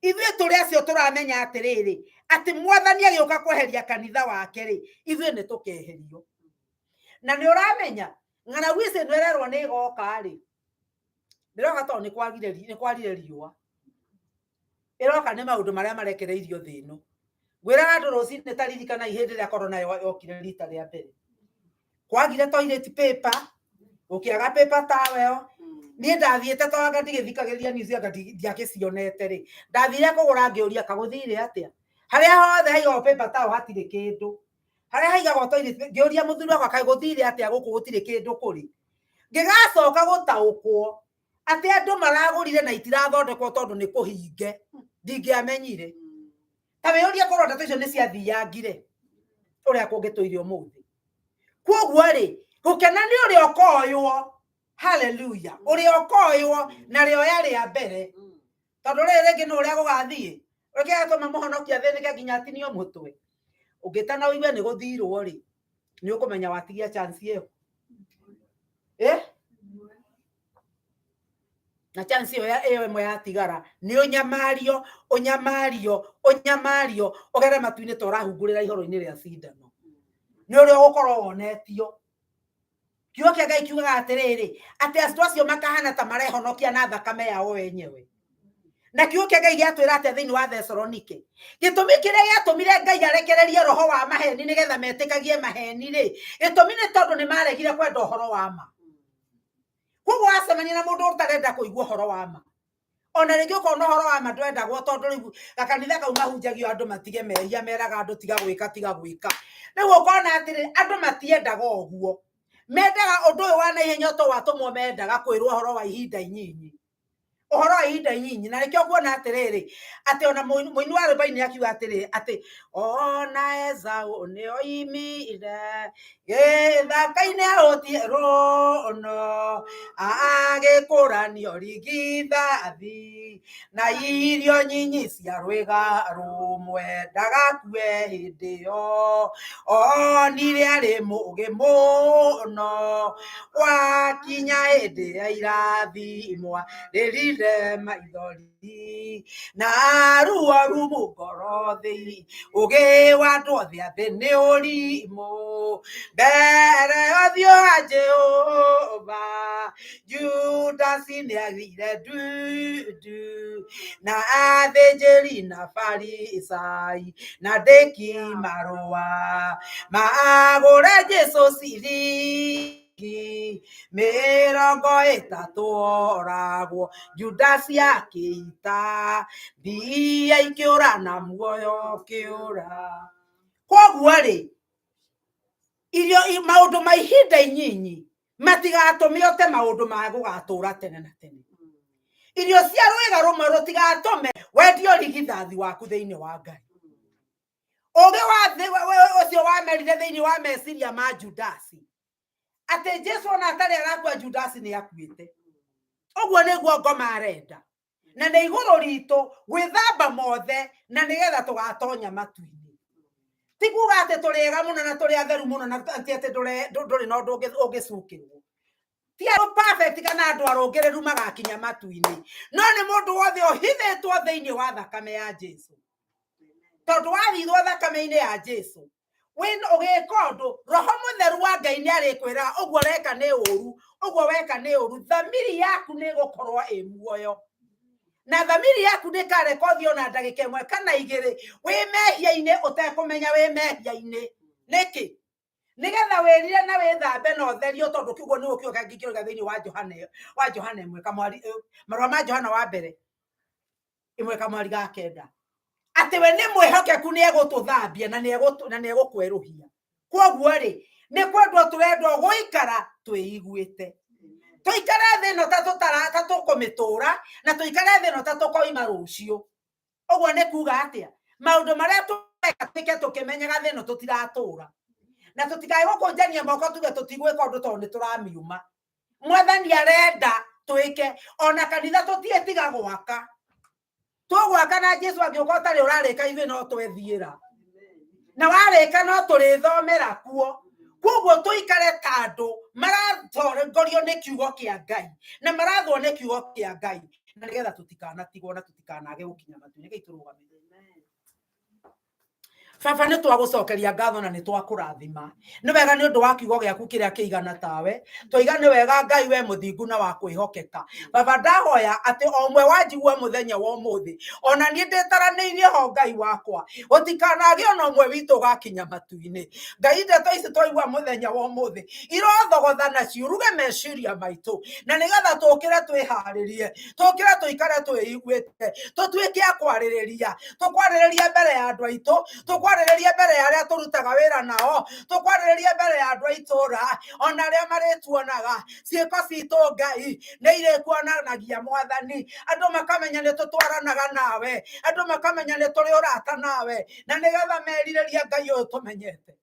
ithuĩ tũrĩ acio tũramenya atĩrĩrĩ atĩ mwathani agĩũka kweheria kanitha wake rĩ ithuĩ nĩ tũkeherio na nĩ ũramenya ng'aragu ici nĩrerwo nĩ igoka rĩ ndĩroka tondũ nĩ kwarire riũa ĩroka nĩ maũndũ marĩa marekereirio thĩ ĩno ngwĩraga andũ rũcinĩ ta ririkana hĩndĩ ĩrĩa korona yokire rita rĩa mbere kwagire toilet paper ũkĩaga paper towel niĩ ndathiĩte twaga ndigĩthikagĩria news ndiakĩcionete rĩ ndathire kũgũra ngĩũria kagũthire atĩa harĩa hothe haigagwo paper towel hatirĩ kĩndũ harĩa haigagwo toilet ngĩũria mũthuri wakwa kagũthire atĩa gũkũ gũtirĩ kĩndũ kũrĩ ngĩgacoka gũtaũkwo atĩ andũ maragũrire na itirathondekwo tondũ nĩ kũhinge ndingĩamenyire ta wĩũrie korwo ndeto icio nĩ ciathiyangire ũrĩa kũngĩtũire ũmũthĩ kwoguo rĩ gũkena nĩ ũrĩa ũkoywo haleluya ũrĩa ũkoywo na rĩoya rĩa mbere tondũ rĩrĩ rĩngĩ nĩ ũrĩa gũgathiĩ reke tũma mũhonokia thĩnĩke nginya atinio mũtwe ũngĩtana ũigue nĩ gũthirwo rĩ nĩ ũkũmenya watigia chance ĩyo na chance ĩyo ĩmwe yatigara nĩ ũnyamario ũgere matu-inĩ ta ũrahungũrĩra ihoro-inĩ rĩa cindano nĩ ũrĩa ũgũkorwo wonetio kiugo kĩa Ngai kiugaga atĩrĩrĩ atĩ andũ acio makahana ta marehonokia na thakame yao wenyewe na kiugo kĩa Ngai gĩatwĩra atĩ thĩinĩ wa Thesalonike gĩtũmi kĩrĩa gĩatũmire Ngai arekererie roho wa maheni nĩgetha metĩkagie maheni rĩ gĩtũmi nĩ tondũ nĩ maregire kwenda ũhoro wa ma kwoguo wacemania na mũndũ ũtarenda kũigua ũhoro wa ma ona rĩngĩ ũkona ũhoro wa ma ndwendagwo tondũ rĩu gakanitha kau mahunjagio andũ matige mehia meraga andũ tiga gwĩka rĩu ũkona atĩrĩ andũ matiendaga ũguo mendaga ũndũ ũyũ wa naihenya to watũmwo mendaga kwĩrwo ũhoro wa ihinda inyinyi na rĩkĩo kuona atĩrĩrĩ atĩ ona mũini wa rwĩmbo-inĩ akiuga atĩrĩrĩ atĩ ona Esaũ nĩoimire gĩthaka-inĩ ahũtie rũno agĩkũranio rigithathi na irio nyinyi cia rwĩga rũmwe ndagakue hĩndĩ ĩyo onire arĩ mũũgĩ mũno wakinya hĩndĩ ya irathimwa rĩrire maithori na ruo rumu ngoro thĩ ũgĩ wa andũ othe athĩ nĩ ũrimũ mbere ũthiũ wa Jehova Judasi nĩagĩire ndudu na athĩnjĩri na Farisai na ndĩki marũa magũre Jesũ ciringi 30 oragwo Judasi akĩita mbia ikĩũra na muoyo ũkĩũra kwoguo rĩ irio maũndũ ma ihinda inyinyi matigatũme ũte maũndũ ma gũgatũra tene na tene irio cia rwĩga rũmwe rũtigatũme wendio rigithathi waku thĩinĩ wa Ngai ũgĩ wa thĩ ũcio wamerire thĩinĩ wa meciria ma Judasi atĩ Jesũ ona atarĩ arakua Judasi nĩ akuĩte ũguo nĩguo ngoma arenda na nĩ igũrũ ritũ gwĩthamba mothe na nĩgetha tũgatonya matu-inĩ ti kuga atĩ tũrĩega mũno na tũrĩ atheru mũno na atĩ ndũrĩ na ũndũ ũngĩcukĩrwo ti andũ perfect kana andũ arũngĩrĩru magakinya matu-inĩ no nĩ mũndũ wothe ũhithĩtwo thĩinĩ wa thakame ya Jesũ tondũ wathithwo thakame-inĩ ya Jesũ wĩna ũgĩka ũndũ roho mũtheru wa Ngai nĩ arĩkwĩra ũguo weka nĩ ũru thamiri yaku nĩ gũkorwo ĩ muoyo na thamiri yaku ndikarekothio na ndagika ĩmwe kana igĩrĩ wĩ mehia-inĩ ũtekũmenya wĩ mehia-inĩ nĩkĩ nigetha wĩrire na wĩthambe na ũtherio tondũ kiugo nĩ ũkĩoka ngĩkĩroga thĩinĩ wa Johana ĩmwe kamwari marũa ma Johana wa mbere ĩmwe kamwari ga kenda atĩ we nĩ mwĩhokeku nĩ egũtũthambia na nĩ egũkwerũhia kwoguo rĩ nĩ kwendwo tũrendwo gũikara twĩiguĩte tũikare thĩ ĩno ta tũkũmĩtũra na tũikare thĩ ĩno ta tũkoima rũciũ ũguo nĩ kuga atĩa maũndũ marĩa twĩke tũkĩmenyaga thĩ ĩno tũtiratũra na tũtikae gũkũnjania moko tuge tũtigwĩka ũndũ tondũ nĩ tũramiuma mwathani arenda twĩke ona kanitha tũtiĩtiga gwaka tũgwaka na Jesũ angĩũka ũtarĩ ũrarĩka ithuĩ no twethiĩra na warĩka no tũrĩthomera kuo kwoguo tũikare ta andũ maratongorio nĩ kiugo kĩa Ngai na marathwo nĩ kiugo kĩa Ngai na nĩgetha tũtikanatigwo na tũtikanage gũkinya matu-inĩ ngai tũrũgamĩrĩre baba nĩ twagũcokeria ngatho na nĩ twakũrathima nĩ wega nĩ ũndũ wa kiugo gĩaku kĩrĩa kĩigana tawe tũiga nĩ wega Ngai we mũthingu na wa kwĩhokeka baba ndahoya atĩ o ũmwe wanjigua mũthenya wa ũmũthĩ ona niĩ ndĩtaranĩirie ho Ngai wakwa gũtikanage ona ũmwe witũ gakinya matu-inĩ Ngai ndeto ici twaigua mũthenya wa ũmũthĩ irothogotha nacio uruge meciria maitũ na nĩgetha tũkĩre twĩharĩrie tũkĩre tũikare twĩiguĩte tũtuĩke a kwarĩrĩria mbere ya andũ aitũ tũkwarĩrĩria mbere ya arĩa tũrutaga wĩra nao tũkwarĩrĩria mbere ya andũ a itũra ona arĩa marĩtuonaga ciĩko citũ Ngai nĩ irĩkuonanagia mwathani andũ makamenya nĩ tũtwaranaga nawe andũ makamenya nĩ tũrĩ ũrata nawe na nĩgetha merirĩria Ngai ũyũ tũmenyete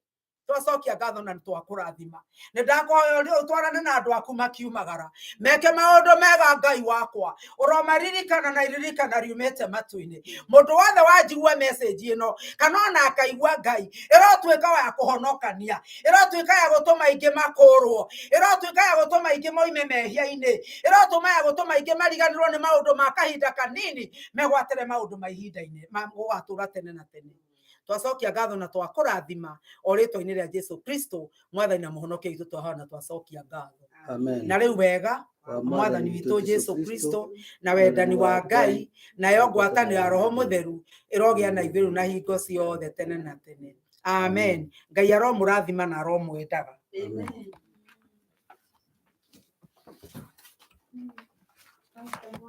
twacokia ngatho na twakũrathima nĩ ndakoya ũtwarane na andũ aku makiumagara meke maũndũ mega Ngai wakwa ũromaririkana na iririkana riumĩte matu-inĩ mũndũ wothe wanjigua message ĩno kana ona akaigua Ngai ĩrotuĩka wa kũhonokania ĩrotuĩka ya gũtũma aingĩ makũrwo ĩrotuĩka ya gũtũma aingĩ moime mehia-inĩ ĩrotũma ya gũtũma aingĩ mariganĩrwo nĩ maũndũ ma kahinda kanini megwatĩre maũndũ ma ihinda-inĩ gũgatũra tene na tene twacokia ngatho na twakũrathima o rĩtwa-inĩ rĩa Jesũ Kristo mwathani na mũhonokia witũ twahana twacokia ngatho na rĩu wega mwathani witũ Jesũ Kristo na wendani wa Ngai nayo ngwatanĩro ya Roho Mũtheru ĩrogĩa na ithuĩ na hingo ciothe tene na tene amen Ngai aromũrathima na aromwendaga amen.